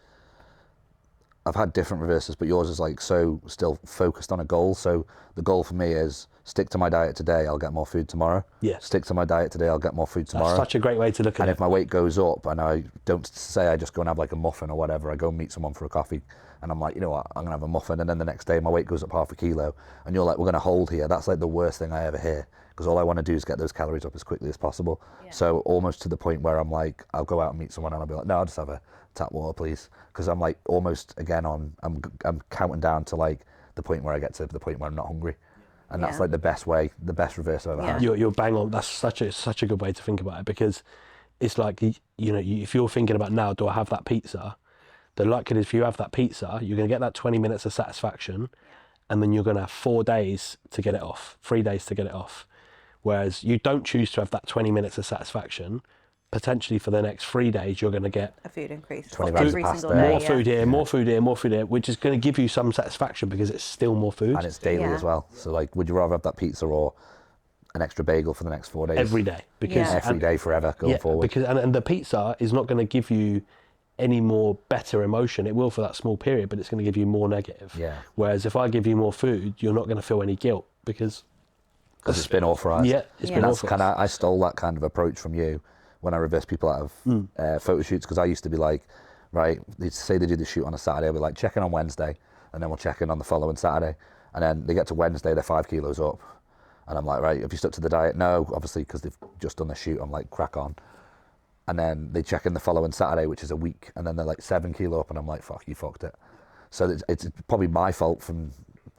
I've had different reverses, but yours is like so still focused on a goal. So the goal for me is stick to my diet today, I'll get more food tomorrow. Yeah. Stick to my diet today, I'll get more food tomorrow. That's such a great way to look at And it. if my weight goes up, and I don't say I just go and have like a muffin or whatever, I go and meet someone for a coffee, and I'm like, you know what, I'm gonna have a muffin, and then the next day my weight goes up half a kilo, and you're like, we're gonna hold here. That's like the worst thing I ever hear, because all I want to do is get those calories up as quickly as possible. Yeah. So almost to the point where I'm like, I'll go out and meet someone, and I'll be like, no, I'll just have a tap water, please, because I'm like almost again on, I'm counting down to like the point where I get to the point where I'm not hungry. And that's Yeah. like the best way, the best reverse I've ever Yeah. had. You're bang on. That's such a good way to think about it, because it's like, if you're thinking about now, do I have that pizza? The likelihood is if you have that pizza, you're going to get that 20 minutes of satisfaction, and then you're going to have 4 days to get it off, 3 days to get it off. Whereas you don't choose to have that 20 minutes of satisfaction, potentially for the next 3 days, you're going to get A food increase. 20 every grams of single pasta. day, more yeah. food here, more food here, more food here, which is going to give you some satisfaction because it's still more food And it's daily Yeah. as well. So like, would you rather have that pizza or an extra bagel for the next 4 days? every day. Because Yeah. Every day forever going forward. Because and the pizza is not going to give you any more better emotion. It will for that small period, but it's going to give you more negative. Yeah. Whereas if I give you more food, you're not going to feel any guilt because Because it's been authorised. yeah, it's Yeah. been And that's authorised. kind of, I stole that kind of approach from you when I reversed people out of photo shoots, because I used to be like, right, they'd say they do the shoot on a Saturday, I'll be like, check in on Wednesday, and then we'll check in on the following Saturday. And then they get to Wednesday, they're 5 kilos up. And I'm like, right, have you stuck to the diet? No, obviously, because they've just done the shoot, I'm like, crack on. And then they check in the following Saturday, which is a week, and then they're like 7 kilo up, and I'm like, fuck, you fucked it. So it's probably my fault from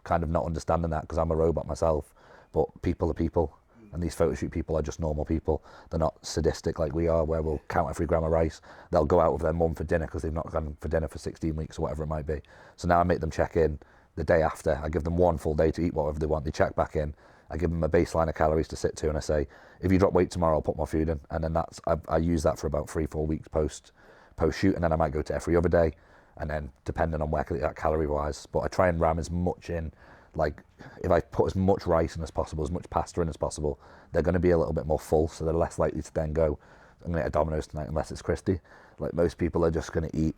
kind of not understanding that, because I'm a robot myself. But people are people, and these photo shoot people are just normal people. They're not sadistic like we are, where we'll count every gram of rice. They'll go out with their mum for dinner because they've not gone for dinner for 16 weeks or whatever it might be. So now I make them check in the day after. I give them 1 full day to eat whatever they want. They check back in. I give them a baseline of calories to sit to, and I say, if you drop weight tomorrow, I'll put more food in. And then I use that for about 3-4 weeks post shoot, and then I might go to every other day, and then depending on where that calorie wise. But I try and ram as much in. Like, if I put as much rice in as possible, as much pasta in as possible, they're going to be a little bit more full, so they're less likely to then go, I'm going to get a Domino's tonight unless it's Christy. Like, most people are just going to eat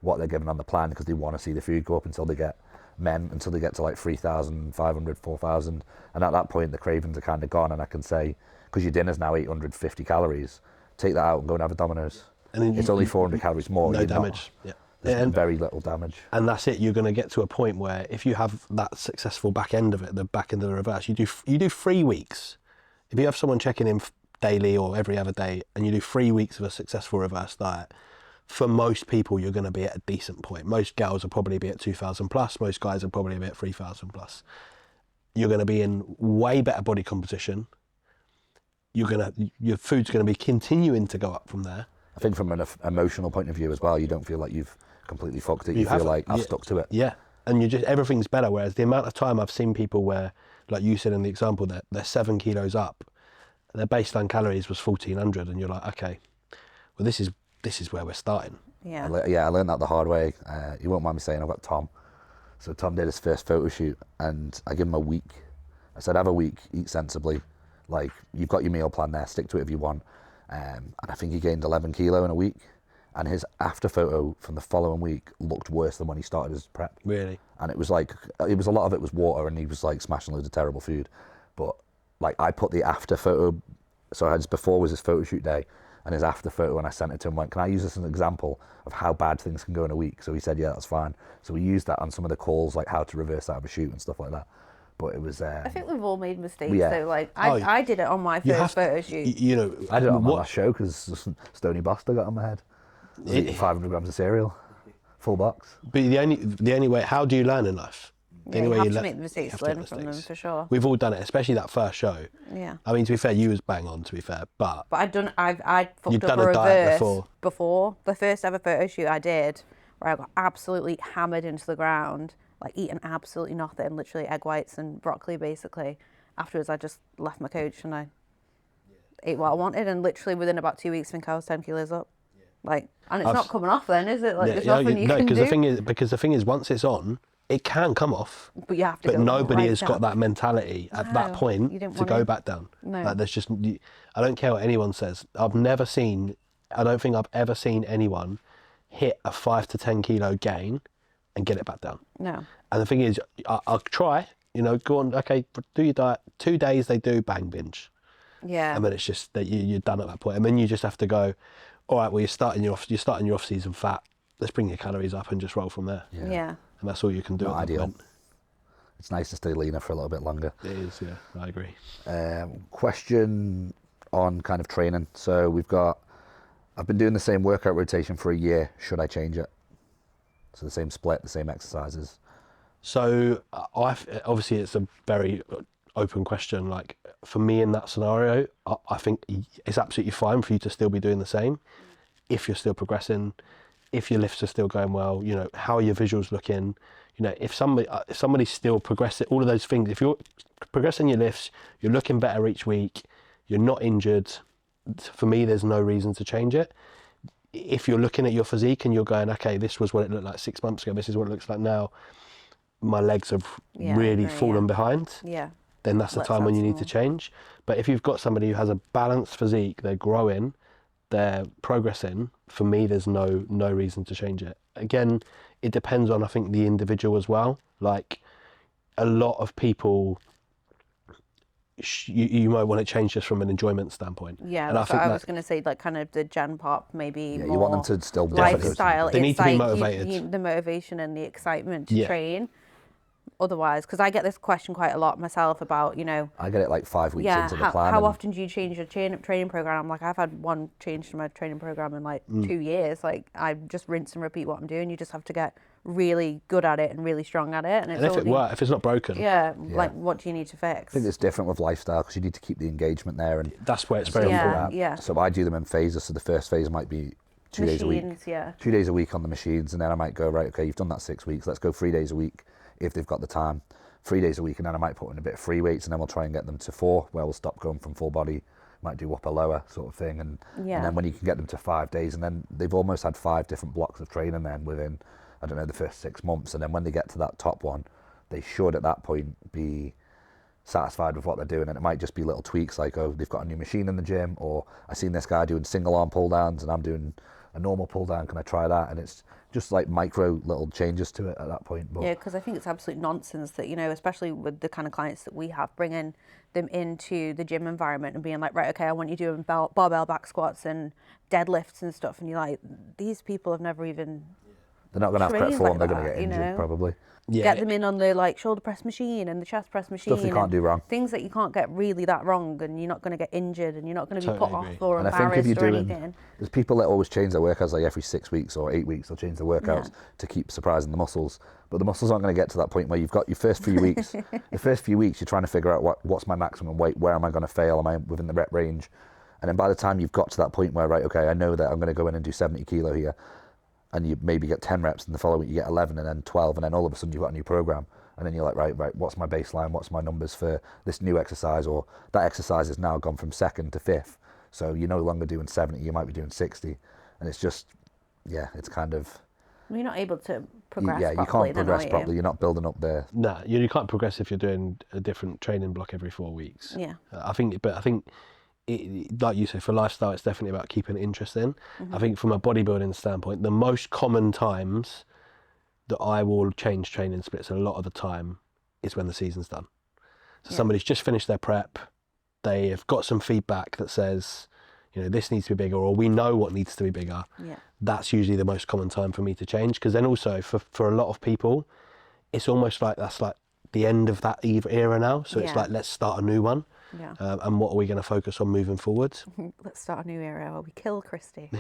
what they're given on the plan because they want to see the food go up until they get to like 3,500, 4,000. And at that point, the cravings are kind of gone, and I can say, because your dinner's now 850 calories, take that out and go and have a Domino's. And then It's only 400 calories more. no You're not- damage. Yeah. There's very little damage. And that's it. You're going to get to a point where if you have that successful back end of it, the back end of the reverse, you do 3 weeks. If you have someone checking in daily or every other day, and you do 3 weeks of a successful reverse diet, for most people, you're going to be at a decent point. Most gals will probably be at 2,000 plus. Most guys will probably be at 3,000 plus. You're going to be in way better body composition. Your food's going to be continuing to go up from there. I think from an emotional point of view as well, you don't feel like you've completely fucked it. You feel haven't. like I've stuck to it. Yeah, and everything's better. Whereas the amount of time I've seen people where, like you said in the example, that they're 7 kilos up, their baseline calories was 1,400, and you're like, okay, well this is where we're starting. Yeah. I learned that the hard way. You won't mind me saying, I've got Tom. So Tom did his first photo shoot, and I give him a week. I said, have a week, eat sensibly. Like, you've got your meal plan there, stick to it if you want. And I think he gained 11 kilo in a week. And his after photo from the following week looked worse than when he started his prep. Really? And it was like, a lot of it was water, and he was like smashing loads of terrible food. But like, I put the after photo, so his before was his photo shoot day, and his after photo, and I sent it to him, went, can I use this as an example of how bad things can go in a week? So he said, yeah, that's fine. So we used that on some of the calls, like how to reverse out of a shoot and stuff like that. But it was... I think we've all made mistakes, Yeah. though. Like, Oh, I did it on my first photo shoot. You know, I did it on my what- last show because Stony Buster got on my head. I was eating 500 grams of cereal, full box. But the only way, how do you learn in life? The Yeah, only you way have to learn- make the mistakes, you have to make learn from them, mistakes. for sure. We've all done it, especially that first show. Yeah. I mean, to be fair, you was bang on, to be fair, but But I fucked You'd up done a a diet reverse before the first ever photo shoot I did, where I got absolutely hammered into the ground, like eating absolutely nothing, literally egg whites and broccoli basically. Afterwards, I just left my coach and I ate what I wanted, and literally within about 2 weeks, I think I was 10 kilos up. Like, and it's not coming off then, is it? Like, there's nothing you can do. because the thing is, once it's on, it can come off. But you have to But go nobody right has down. got that mentality at that No, point you don't to want go to. back down. No. Like, there's just, I don't care what anyone says. I don't think I've ever seen anyone hit a 5 to 10 kilo gain and get it back down. No. And the thing is, I'll try, go on, okay, do your diet. 2 days they do, bang, binge. Yeah. And then it's just that you're done at that point. And then you just have to go, all right, well, you're starting your off-season fat. Let's bring your calories up and just roll from there. Yeah. And that's all you can do. Not at that ideal. point. It's nice to stay leaner for a little bit longer. It is, yeah, I agree. Question on kind of training. So I've been doing the same workout rotation for a year. Should I change it? So the same split, the same exercises. So obviously it's a very open question. Like for me in that scenario, I think it's absolutely fine for you to still be doing the same if you're still progressing, if your lifts are still going well, how are your visuals looking, if somebody's still progressing, all of those things, if you're progressing your lifts, you're looking better each week, you're not injured, for me there's no reason to change it. If you're looking at your physique and you're going, okay, this was what it looked like 6 months ago, this is what it looks like now, my legs have really fallen behind, then that's the time when you need to change. But if you've got somebody who has a balanced physique, they're growing, they're progressing, for me there's no reason to change it. Again, it depends on, I think, the individual as well. Like a lot of people, you might want to change just from an enjoyment standpoint. Yeah, and that's what I was going to say, like kind of the Gen Pop, maybe more You want them to still lifestyle. They need to be motivated. You, the motivation and the excitement to train. Otherwise, because I get this question quite a lot myself about, I get it like 5 weeks into the plan. How often do you change your training program? I'm like, I've had one change to my training program in like 2 years. Like I just rinse and repeat what I'm doing. You just have to get really good at it and really strong at it. And if it works, if it's not broken. Like what do you need to fix? I think it's different with lifestyle because you need to keep the engagement there. And that's where it's very important. Yeah. So I do them in phases. So the first phase might be 2 days a week. 2 days a week on the machines. And then I might go, right, okay, you've done that 6 weeks. Let's go 3 days a week if they've got the time. 3 days a week, and then I might put in a bit of free weights, and then we'll try and get them to 4, where we'll stop going from full body, might do upper lower sort of thing, and then when you can get them to 5 days, and then they've almost had 5 different blocks of training then within, I don't know, the first 6 months, and then when they get to that top one, they should at that point be satisfied with what they're doing, and it might just be little tweaks like, oh, they've got a new machine in the gym, or I seen this guy doing single arm pull downs, and I'm doing a normal pull down, can I try that? And it's just like micro little changes to it at that point. But because I think it's absolute nonsense that, especially with the kind of clients that we have, bringing them into the gym environment and being like, right, okay, I want you doing barbell back squats and deadlifts and stuff. And you're like, these people have never even... They're not going to have prep form, they're going to get you injured know? probably. Get them in on the like shoulder press machine and the chest press machine. Stuff you can't do wrong. Things that you can't get really that wrong, and you're not going to get injured, and you're not going to be put off or And I think if embarrassed you're or doing, anything. there's people that always change their workouts like every 6 weeks or 8 weeks. They'll change their workouts to keep surprising the muscles, but the muscles aren't going to get to that point where you've got your first few weeks. The first few weeks you're trying to figure out what's my maximum weight, where am I going to fail, am I within the rep range, and then by the time you've got to that point where, right, okay, I know that I'm going to go in and do 70 kilo here, and you maybe get 10 reps, and the following week you get 11, and then 12, and then all of a sudden you've got a new program. And then you're like, right, what's my baseline? What's my numbers for this new exercise? Or that exercise has now gone from 2nd to 5th. So you're no longer doing 70, you might be doing 60. And it's just, it's kind of... You're not able to progress properly. You can't progress properly. You're not building up there. No, you can't progress if you're doing a different training block every 4 weeks. Yeah. I think, like you say, for lifestyle, it's definitely about keeping it interesting. I think from a bodybuilding standpoint, the most common times that I will change training splits a lot of the time is when the season's done. So somebody's just finished their prep, they have got some feedback that says, this needs to be bigger, or we know what needs to be bigger. That's usually the most common time for me to change, because then also for a lot of people, it's almost like that's like the end of that era now. So it's like, let's start a new one. And what are we going to focus on moving forward? Let's start a new era where we kill Christy.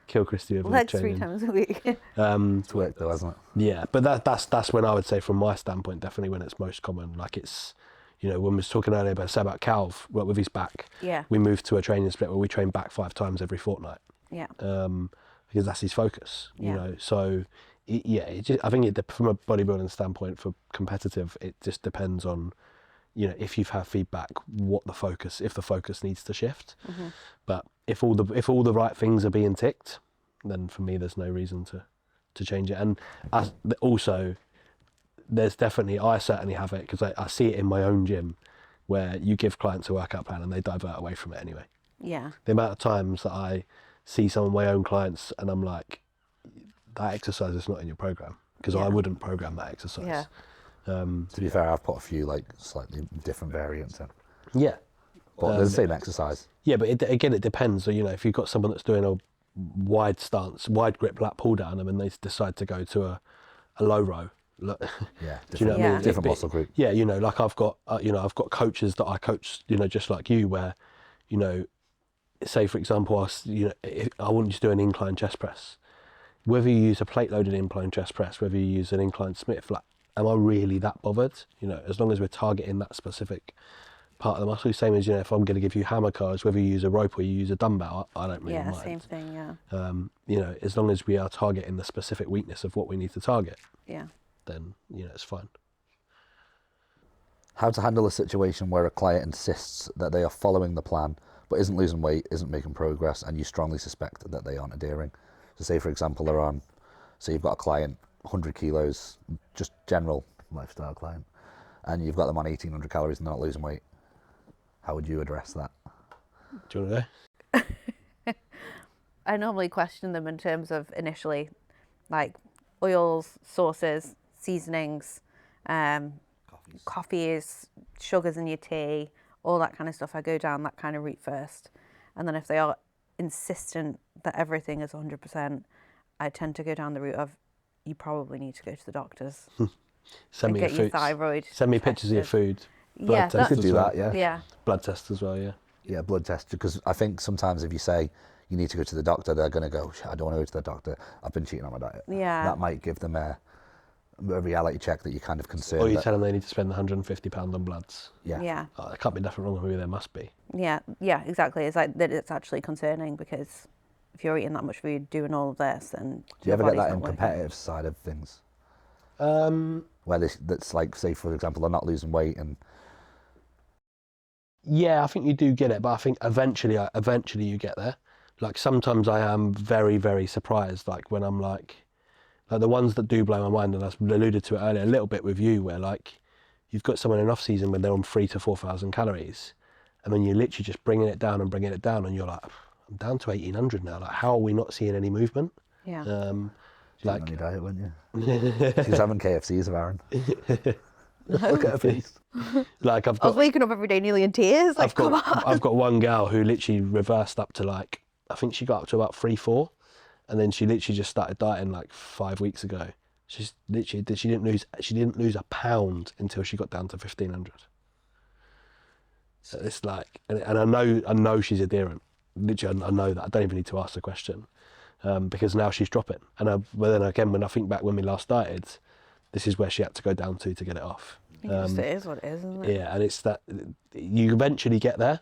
Kill Christy with legs training. 3 times a week. It's worked though, hasn't it? Yeah, but that's when I would say, from my standpoint, definitely when it's most common. Like it's, when we was talking earlier about Calv, with his back. We moved to a training split where we train back 5 times every fortnight. Because that's his focus. So I think from a bodybuilding standpoint, for competitive, it just depends on, if you've had feedback, if the focus needs to shift. But if all the right things are being ticked, then for me there's no reason to change it. And also, there's definitely, I certainly have it, because I see it in my own gym, where you give clients a workout plan and they divert away from it anyway. The amount of times that I see some of my own clients and I'm like, that exercise is not in your program. because I wouldn't program that exercise. Yeah. To be fair, I've put a few like slightly different variants in, Yeah. but they're the same exercise. Yeah, but it depends. So, you know, if you've got someone that's doing a wide stance, wide grip lat pull down, and then they decide to go to a low row. Yeah, Do you know what I mean? different muscle group. Yeah, you know, like I've got coaches that I coach, you know, just like you, where, you know, say for example, I want you to do an incline chest press. Whether you use a plate loaded incline chest press, whether you use an incline Smith flat, am I really that bothered? You know, as long as we're targeting that specific part of the muscle. Same as, you know, if I'm going to give you hammer curls, whether you use a rope or you use a dumbbell, I don't really mind. Same thing. You know, as long as we are targeting the specific weakness of what we need to target, then, you know, it's fine. How to handle a situation where a client insists that they are following the plan but isn't losing weight, isn't making progress, and you strongly suspect that they aren't adhering. So say for example you've got a client 100 kilos, just general lifestyle client, and you've got them on 1800 calories and they're not losing weight. How would you address that? Do you want to go? I normally question them in terms of initially, like oils, sauces, seasonings, coffees, sugars in your tea, all that kind of stuff. I go down that kind of route first. And then if they are insistent that everything is 100%, I tend to go down the route of, you probably need to go to the doctors. Send me get your your food. thyroid Send me pictures of your food. Blood test You could as do well. that, yeah. Blood test as well, yeah. Yeah, blood test, because I think sometimes if you say you need to go to the doctor, they're going to go, I don't want to go to the doctor, I've been cheating on my diet. Yeah. That might give them a reality check that you're kind of concerned. Or you tell them they need to spend £150 on bloods. Yeah. Oh, there can't be nothing wrong with me, there must be. Yeah, exactly. It's like that. It's actually concerning because if you're eating that much food, doing all of this, then Do you ever get that in competitive side of things? Where that's like, say for example, they're not losing weight and... Yeah, I think you do get it, but I think eventually you get there. Like sometimes I am very, very surprised, like when I'm like the ones that do blow my mind, and I alluded to it earlier a little bit with you, where like you've got someone in off season when they're on 3,000 to 4,000 calories, and then you're literally just bringing it down, and you're like, I'm down to 1,800 now. Like, how are we not seeing any movement? Yeah. Like on your diet, weren't you? She's having KFCs of Aaron. Look at her face. Like I was waking up every day nearly in tears. Like, come on. I've got one girl who literally reversed up to like, I think she got up to about 3-4, and then she literally just started dieting like 5 weeks ago. She didn't lose a pound until she got down to 1,500. So it's like, and I know she's adherent. Literally, I know that. I don't even need to ask the question, because now she's dropping. And but then again, when I think back when we last dieted, this is where she had to go down to get it off. It is what it is, isn't it? Yeah, and it's that you eventually get there,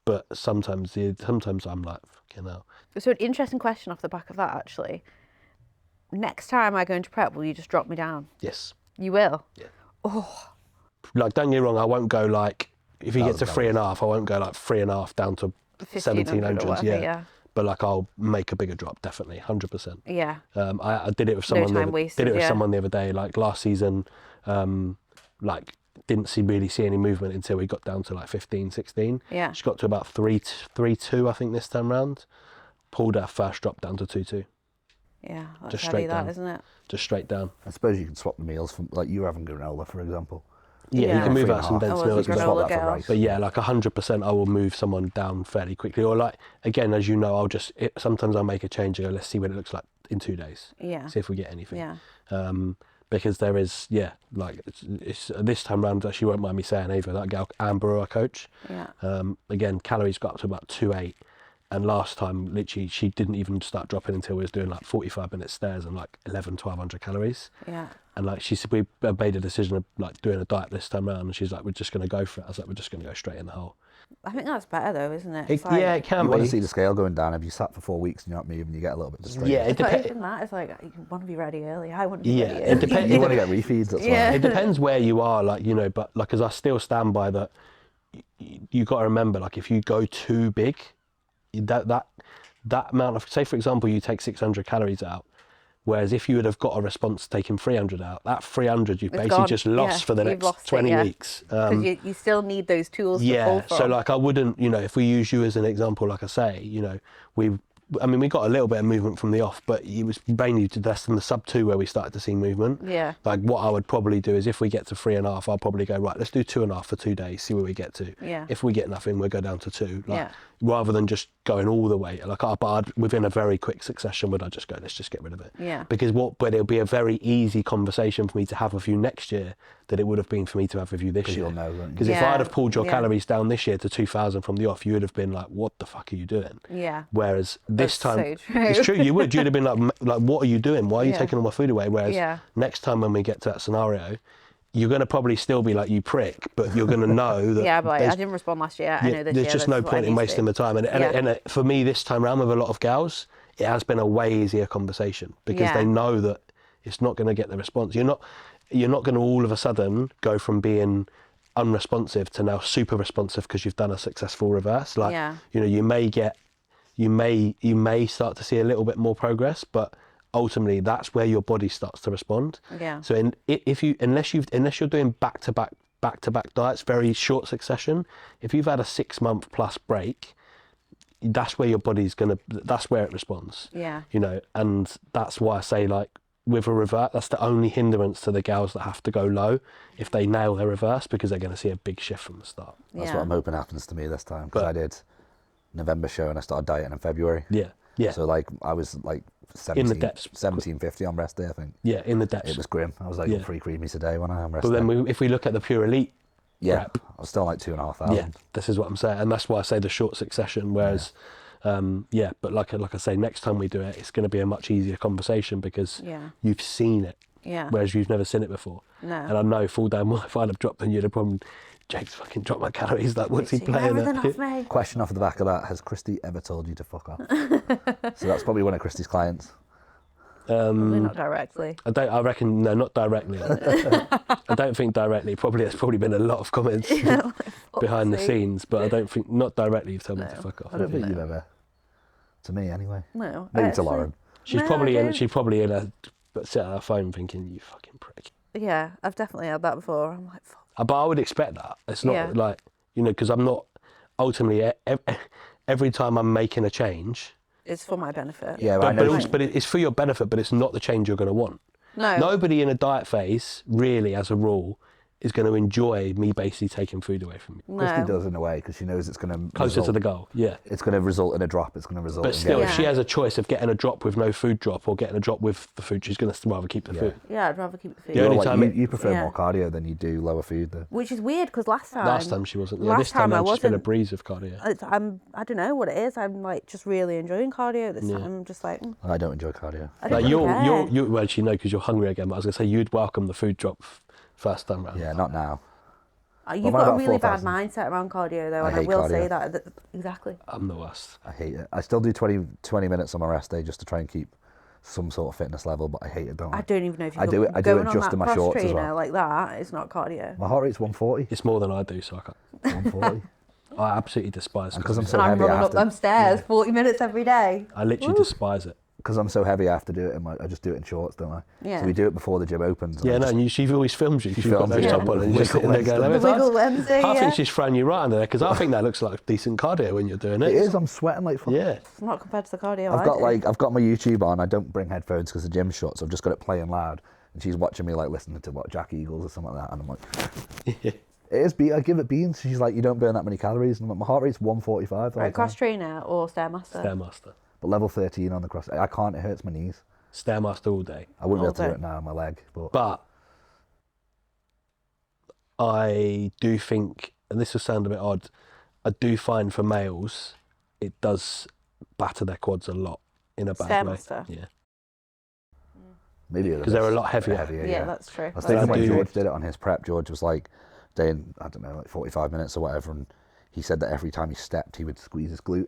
but sometimes I'm like, fucking hell. So an interesting question off the back of that, actually. Next time I go into prep, will you just drop me down? Yes. You will? Yeah. Oh. Like, don't get me wrong, I won't go like, if you get to 3.5, I won't go like 3.5 down to 1,700, yeah. But like, I'll make a bigger drop, definitely, 100%. Yeah. I did it with someone. Someone the other day. Like last season, like didn't really see any movement until we got down to like 15, 16. Yeah. She got to about 3.2, I think, this time round. Pulled her first drop down to 2.2. Yeah, that's just heavy, straight down, isn't it? Just straight down. I suppose you can swap the meals from, like you were having granola, for example. Yeah, you can move out some dense meals. But yeah, like 100%, I will move someone down fairly quickly. Or like, again, as you know, sometimes I'll make a change and go, let's see what it looks like in 2 days. Yeah. See if we get anything. Yeah. Because there is, like it's this time round, she won't mind me saying either, that gal Amber, who I coach. Yeah. Again, calories got up to about 2.8. And last time, literally, she didn't even start dropping until we was doing like 45-minute stairs and like 1,100 calories. Yeah. And like she said, we made a decision of like doing a diet this time around, and she's like, we're just going to go for it. I was like, we're just going to go straight in the hole. I think that's better though, isn't it? It can You be. want to see the scale going down. If you sat for 4 weeks and you're not moving, you get a little bit distracted. Yeah, it depends. It's like you want to be ready early. I want to be ready early. It depends. You want to get refeeds, that's Yeah. why. It depends where you are, like, you know, but like, as I still stand by that, you got to remember, like, if you go too big, that amount of, say for example, you take 600 calories out, whereas if you would have got a response taking 300 out, that 300 you've basically just lost for the next 20 weeks. Because you still need those tools to pull from. So like, I wouldn't, you know, if we use you as an example, like I say, you know, I mean, we got a little bit of movement from the off, but it was mainly less than the sub 2 where we started to see movement. Yeah. Like what I would probably do is if we get to 3.5, I'll probably go, right, let's do 2.5 for 2 days, see where we get to. Yeah. If we get nothing, we'll go down to 2. Like, Yeah. rather than just going all the way. Like, within a very quick succession, would I just go, let's just get rid of it. Yeah. But it'll be a very easy conversation for me to have with you next year that it would have been for me to have with you this year. you'll know, won't you? Because if Yeah. I'd have pulled your Yeah. calories down this year to 2,000 from the off, you would have been like, what the fuck are you doing? Yeah. Whereas this That's time, so true. it's true, you'd have been like, what are you doing? Why are you Yeah. taking all my food away? Whereas Yeah. next time when we get to that scenario, you're going to probably still be like, you prick, but you're going to know that Yeah, but like, there's- I didn't respond last year. I know this there's year. just this no is what I point in need to wasting do. the time. And for me, this time around with a lot of gals, it has been a way easier conversation because Yeah. they know that it's not going to get the response. You're not going to all of a sudden go from being unresponsive to now super responsive because you've done a successful reverse. Like, Yeah. you know, you may start to see a little bit more progress, but ultimately that's where your body starts to respond. Yeah. So unless you're doing back to back diets, very short succession, if you've had a 6-month plus break, that's where your body's that's where it responds. Yeah. You know, and that's why I say, like, with a revert, that's the only hindrance to the gals that have to go low if they nail their reverse, because they're going to see a big shift from the start. That's Yeah. what I'm hoping happens to me this time, because But- I did November show and I started dieting in February. Yeah. Yeah. So like I was like In the depths. 1750 on rest day, I think. Yeah, in the depths. It was grim. I was like Yeah. 3 creamies a day when I am rest But day. then if we look at the pure elite, yeah, prep. I was still like 2,500. yeah, this is what I'm saying, and that's why I say the short succession. Whereas, but like I say, next time we do it, it's going to be a much easier conversation because Yeah. you've seen it, Yeah. whereas you've never seen it before. No. And I know full damn well if I'd have dropped, then you'd have probably, Jake's fucking dropped my calories. Like, what's he Literally playing everything at? off me. Question off the back of that: has Christy ever told you to fuck off? So that's probably one of Christy's clients. Probably not directly. I reckon, no, not directly. I don't think directly. There's probably been a lot of comments behind the sake. scenes, but I don't think, not directly you've told me to fuck off. I don't think you've ever. To me, anyway. No. Maybe to actually- Lauren. She's No, probably I in. don't. She's probably in a sit at her phone thinking, "You fucking prick." Yeah, I've definitely had that before. I'm like, fuck. But I would expect that. It's not Yeah. like, you know, because I'm not ultimately every time I'm making a change. It's for my benefit. Yeah, I But, know. it's for your benefit, but it's not the change you're going to want. No. Nobody in a diet phase, really, as a rule, is going to enjoy me basically taking food away from you. Christy No. does in a way because she knows it's going to Closer to the goal, yeah. It's going to result in a drop. It's going to result. But in still, getting- if she has a choice of getting a drop with no food drop or getting a drop with the food, she's going to rather keep the Yeah. food. Yeah, I'd rather keep the food. The only You're like, time you prefer Yeah. more cardio than you do lower food, though. Which is weird because last time she wasn't. Yeah, last this time time I I've just been a wasn't. breeze of cardio. I don't know what it is. I'm like just really enjoying cardio this time. I'm just like, I don't enjoy cardio. I don't Like really care. you're well, actually no, because you're hungry again. But I was going to say you'd welcome the food drop first time round. Yeah, not now. You've Well, got a about really bad 4,000. mindset around cardio though, I and I hate will cardio. say that exactly. I'm the worst. I hate it. I still do 20 minutes on my rest day just to try and keep some sort of fitness level, but I hate it, don't I? I don't even know if you I do it- I do going it on just that in my cross shorts as trainer well. like that. It's not cardio. My heart rate's 140. It's more than I do, so I can't. 140. I absolutely despise And 'cause I'm cardio. so And I'm heavy, I running have up to. them stairs 40 minutes every day. I literally despise it. Because I'm so heavy, I have to do it I just do it in shorts, don't I? Yeah. So we do it before the gym opens. and Yeah, I no, just- and she always films you. You've got films no me, top yeah. on and you're just sitting there going, The "Let me wiggle touch." Wednesday, I yeah. think she's throwing you right under there because I think that looks like decent cardio when you're doing it. It is. I'm sweating like fuck. Yeah. Not compared to the cardio. I've got my YouTube on. I don't bring headphones because the gym's shut, so I've just got it playing loud. And she's watching me like listening to what Jack Eagles or something like that, and I'm like, it is. I give it beans. She's like, you don't burn that many calories, and I'm like, my heart rate's 145. the whole Right, cross time. trainer or stairmaster. Stairmaster. But level 13 on the cross. I can't. It hurts my knees. Stairmaster all day. I wouldn't be All able to do day. it now on my leg, but But I do think, and this will sound a bit odd, I do find for males, it does batter their quads a lot in a bad way. Stairmaster. Yeah. maybe because they're a lot heavier. Yeah, that's true. I was That's thinking I when do- George did it on his prep, George was like doing, I don't know, like 45 minutes or whatever, and he said that every time he stepped, he would squeeze his glute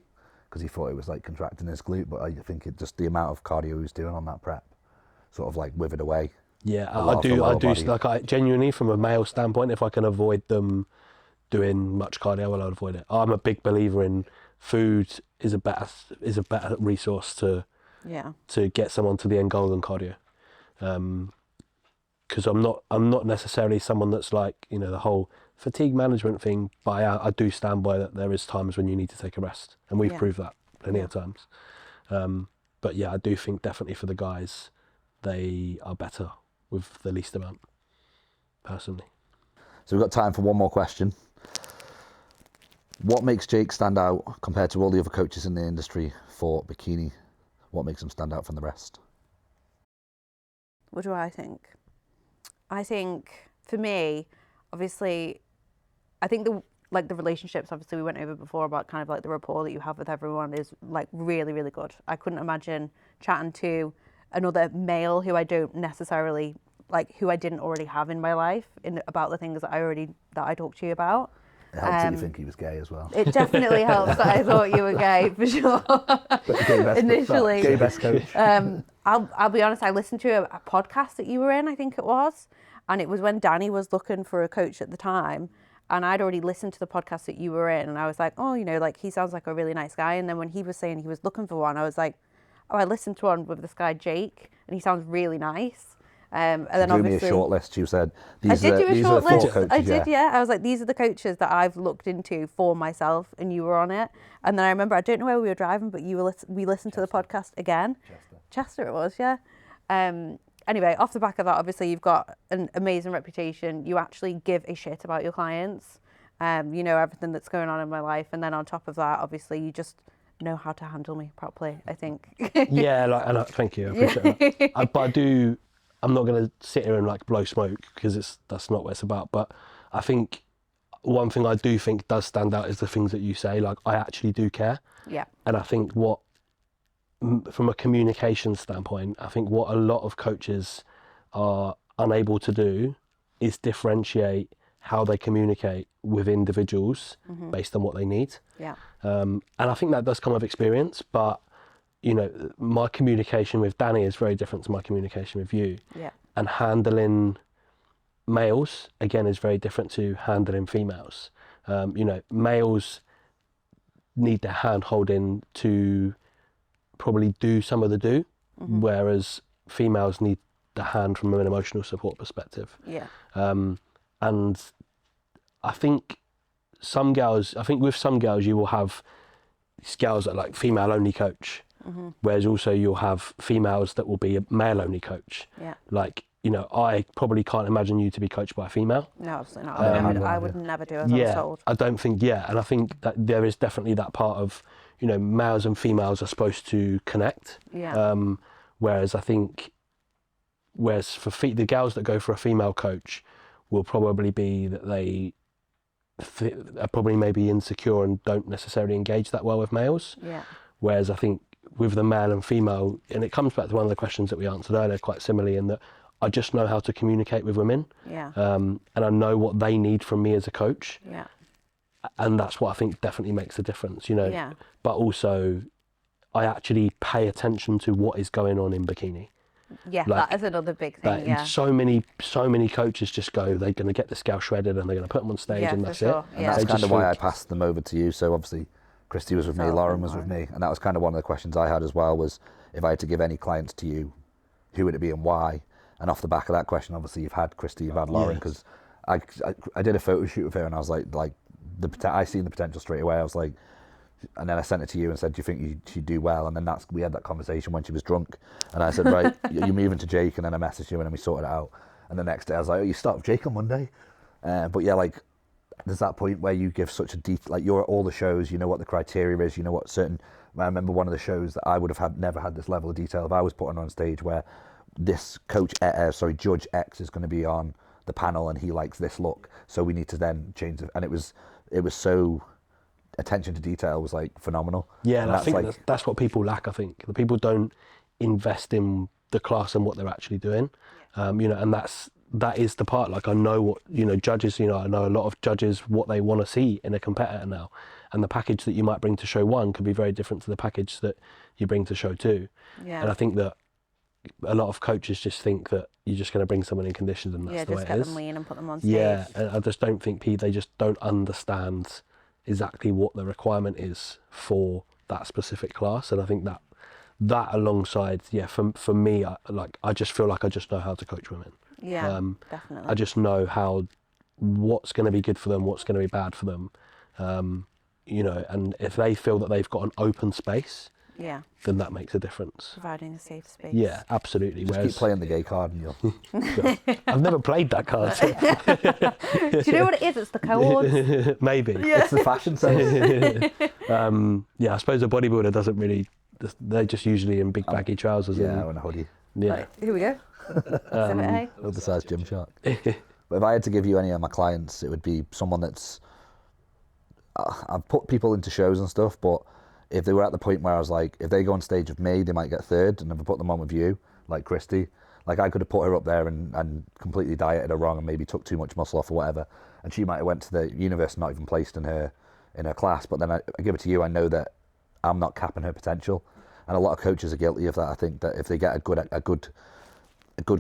because he thought it was like contracting his glute, but I think it just the amount of cardio he was doing on that prep sort of like withered away. Yeah, A lot I of the do. I lower do. body. Like, I genuinely, from a male standpoint, if I can avoid them doing much cardio, well, I'll avoid it. I'm a big believer in food is a better resource to Yeah. get someone to the end goal than cardio. Because I'm not necessarily someone that's like, you know, the whole fatigue management thing, but I do stand by that there is times when you need to take a rest, and we've Yeah. proved that plenty of times. But yeah, I do think definitely for the guys, they are better with the least amount, personally. So we've got time for one more question. What makes Jake stand out compared to all the other coaches in the industry for bikini? What makes him stand out from the rest? What do I think? I think for me, obviously, I think the relationships, obviously we went over before about kind of like the rapport that you have with everyone is like really, really good. I couldn't imagine chatting to another male who I don't necessarily like, who I didn't already have in my life about the things that I talked to you about. It helped that you think he was gay as well. It definitely helps that I thought you were gay, for sure. Initially. Gay best coach. I'll be honest, I listened to a podcast that you were in, I think it was. And it was when Danny was looking for a coach at the time. And I'd already listened to the podcast that you were in. And I was like, oh, like he sounds like a really nice guy. And then when he was saying he was looking for one, I was like, oh, I listened to one with this guy, Jake. And he sounds really nice. And then drew me a short list. You said I did do a short list. Coaches, I did, yeah. I was like, these are the coaches that I've looked into for myself, and you were on it. And then I remember, I don't know where we were driving, but we listened to the podcast again. Chester it was, yeah. Anyway, off the back of that, obviously you've got an amazing reputation. You actually give a shit about your clients. You know everything that's going on in my life, and then on top of that, obviously you just know how to handle me properly, I think. Yeah, thank you. I appreciate that. But I'm not going to sit here and like blow smoke, because that's not what it's about. But I think one thing I do think does stand out is the things that you say. Like, I actually do care. Yeah. And I think from a communication standpoint, I think what a lot of coaches are unable to do is differentiate how they communicate with individuals based on what they need. Yeah. And I think that does come with experience, but my communication with Danny is very different to my communication with you. Yeah. And handling males, again, is very different to handling females. Males need their hand holding to probably do some of the whereas females need the hand from an emotional support perspective. Yeah. And I think with some girls you will have these girls that are like female only coach. Whereas also you'll have females that will be a male only coach. Yeah. Like, I probably can't imagine you to be coached by a female. No, absolutely not. I would never do as I was told. I don't think, and I think that there is definitely that part of, males and females are supposed to connect. Yeah. Whereas I think, for the girls that go for a female coach will probably be that they are probably maybe insecure and don't necessarily engage that well with males. Yeah. Whereas I think with the male and female, and it comes back to one of the questions that we answered earlier quite similarly, in that I just know how to communicate with women. Yeah. And I know what they need from me as a coach. Yeah. And that's what I think definitely makes a difference, Yeah. But also, I actually pay attention to what is going on in bikini. Yeah, that is another big thing, yeah. So many coaches just go, they're going to get this gal shredded and they're going to put them on stage and that's it. And that's kind of why I passed them over to you. So obviously, Christy was with me, Lauren was with me, and that was kind of one of the questions I had as well, was if I had to give any clients to you, who would it be and why? And off the back of that question, obviously you've had Christy, you've had Lauren, because I did a photo shoot with her and I was like I seen the potential straight away. I was like, and then I sent it to you and said, do you think she'd do well? And then we had that conversation when she was drunk, and I said, right, you're moving to Jake, and then I messaged you and then we sorted it out. And the next day I was like, oh, you start with Jake on Monday? But yeah, like, there's that point where you give such a like, you're at all the shows, you know what the criteria is, you know what certain, I remember one of the shows that I would have never had this level of detail if I was put on stage, where this Judge X is going to be on the panel and he likes this look, so we need to then change it. And it was so, attention to detail was like phenomenal. Yeah, and I think that's what people lack. I think the people don't invest in the class and what they're actually doing. And that is the part. Like, I know what, judges, I know a lot of judges, what they want to see in a competitor now. And the package that you might bring to show 1 could be very different to the package that you bring to show 2. Yeah. And I think that a lot of coaches just think that you're just going to bring someone in conditioned and that's the way it is. Yeah, just get them lean and put them on stage. Yeah, and I just don't think they just don't understand exactly what the requirement is for that specific class. And I think that alongside, for me, I just feel like I just know how to coach women. Yeah, definitely. I just know what's going to be good for them, what's going to be bad for them. And if they feel that they've got an open space Yeah. then that makes a difference. Providing a safe space. Yeah, absolutely. Just keep playing the gay card and you'll... I've never played that card. Do you know what it is? It's the codes. Maybe. It's the fashion sense. Yeah, I suppose a bodybuilder doesn't really. They're just usually in big baggy trousers. Yeah, and, and a hoodie. yeah. Right, here we go. Exhibit A. Oversized gym shark. But if I had to give you any of my clients, it would be someone that's... I've put people into shows and stuff, but if they were at the point where I was like, if they go on stage with me, they might get third, and if I put them on with you, like Christy, like I could have put her up there and completely dieted her wrong and maybe took too much muscle off or whatever, and she might have went to the universe and not even placed in her class, but then I give it to you, I know that I'm not capping her potential, and a lot of coaches are guilty of that. I think that if they get a good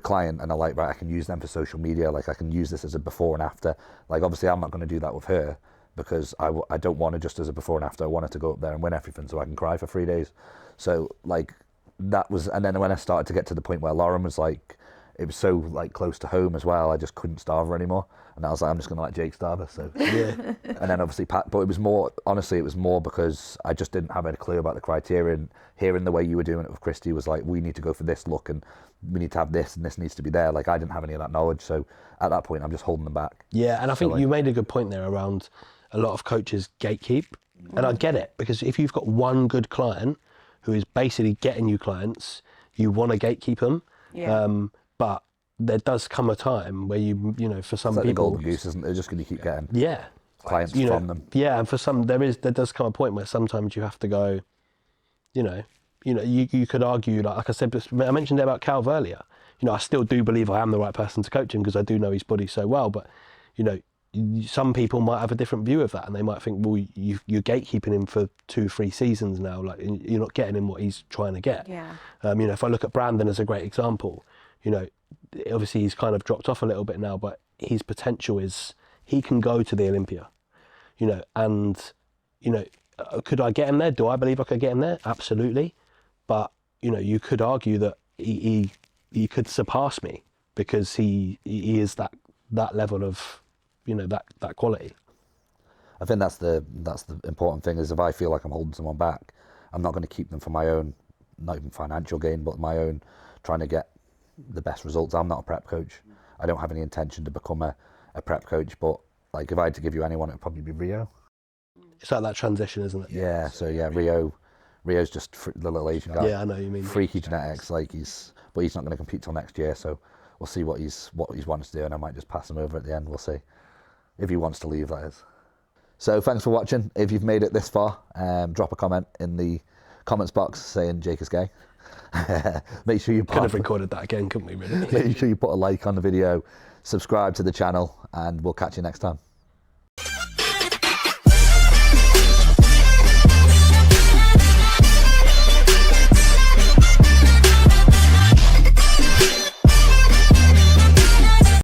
client and are like, right, I can use them for social media, like I can use this as a before and after, like obviously I'm not going to do that with her, because I don't want to just as a before and after. I want her to go up there and win everything so I can cry for 3 days. So like that was, and then when I started to get to the point where Lauren was like, it was so like close to home as well, I just couldn't starve her anymore. And I was like, I'm just going to let Jake starve her. So yeah. And then obviously Pat, but it was more, honestly, it was more because I just didn't have a clue about the criteria, and hearing the way you were doing it with Christy was like, we need to go for this look and we need to have this and this needs to be there. Like I didn't have any of that knowledge. So at that point, I'm just holding them back. Yeah, and I think you made a good point there around a lot of coaches gatekeep. And I get it, because if you've got one good client who is basically getting you clients, you want to gatekeep them. Yeah. But there does come a time where you know, for some It's like people, the golden goose, isn't it? They're just going to keep getting clients you know, from them. Yeah, and for some, there does come a point where sometimes you have to go, you could argue, like I said, I mentioned about Calv earlier. I still do believe I am the right person to coach him because I do know his body so well. But, some people might have a different view of that, and they might think, well, you're gatekeeping him for 2-3 seasons now. Like you're not getting him what he's trying to get. Yeah. If I look at Brandon as a great example, obviously he's kind of dropped off a little bit now, but his potential is he can go to the Olympia, could I get him there? Do I believe I could get him there? Absolutely. But, you could argue that he could surpass me because he is that level of, that quality. I think that's the important thing, is if I feel like I'm holding someone back, I'm not going to keep them for my own, not even financial gain, but my own trying to get the best results. I'm not a prep coach. I don't have any intention to become a prep coach, but like if I had to give you anyone, it'd probably be Rio. It's like that transition, isn't it? Yeah, so yeah, Rio's just the little Asian guy. Yeah, I know what you mean. Freaky genetics, like but he's not going to compete till next year, so we'll see what he's wants to do, and I might just pass him over at the end. We'll see. If he wants to leave, that is. So thanks for watching. If you've made it this far, drop a comment in the comments box saying Jake is gay. Make sure you could have recorded that again, couldn't we, really? Make sure you put a like on the video, subscribe to the channel, and we'll catch you next time.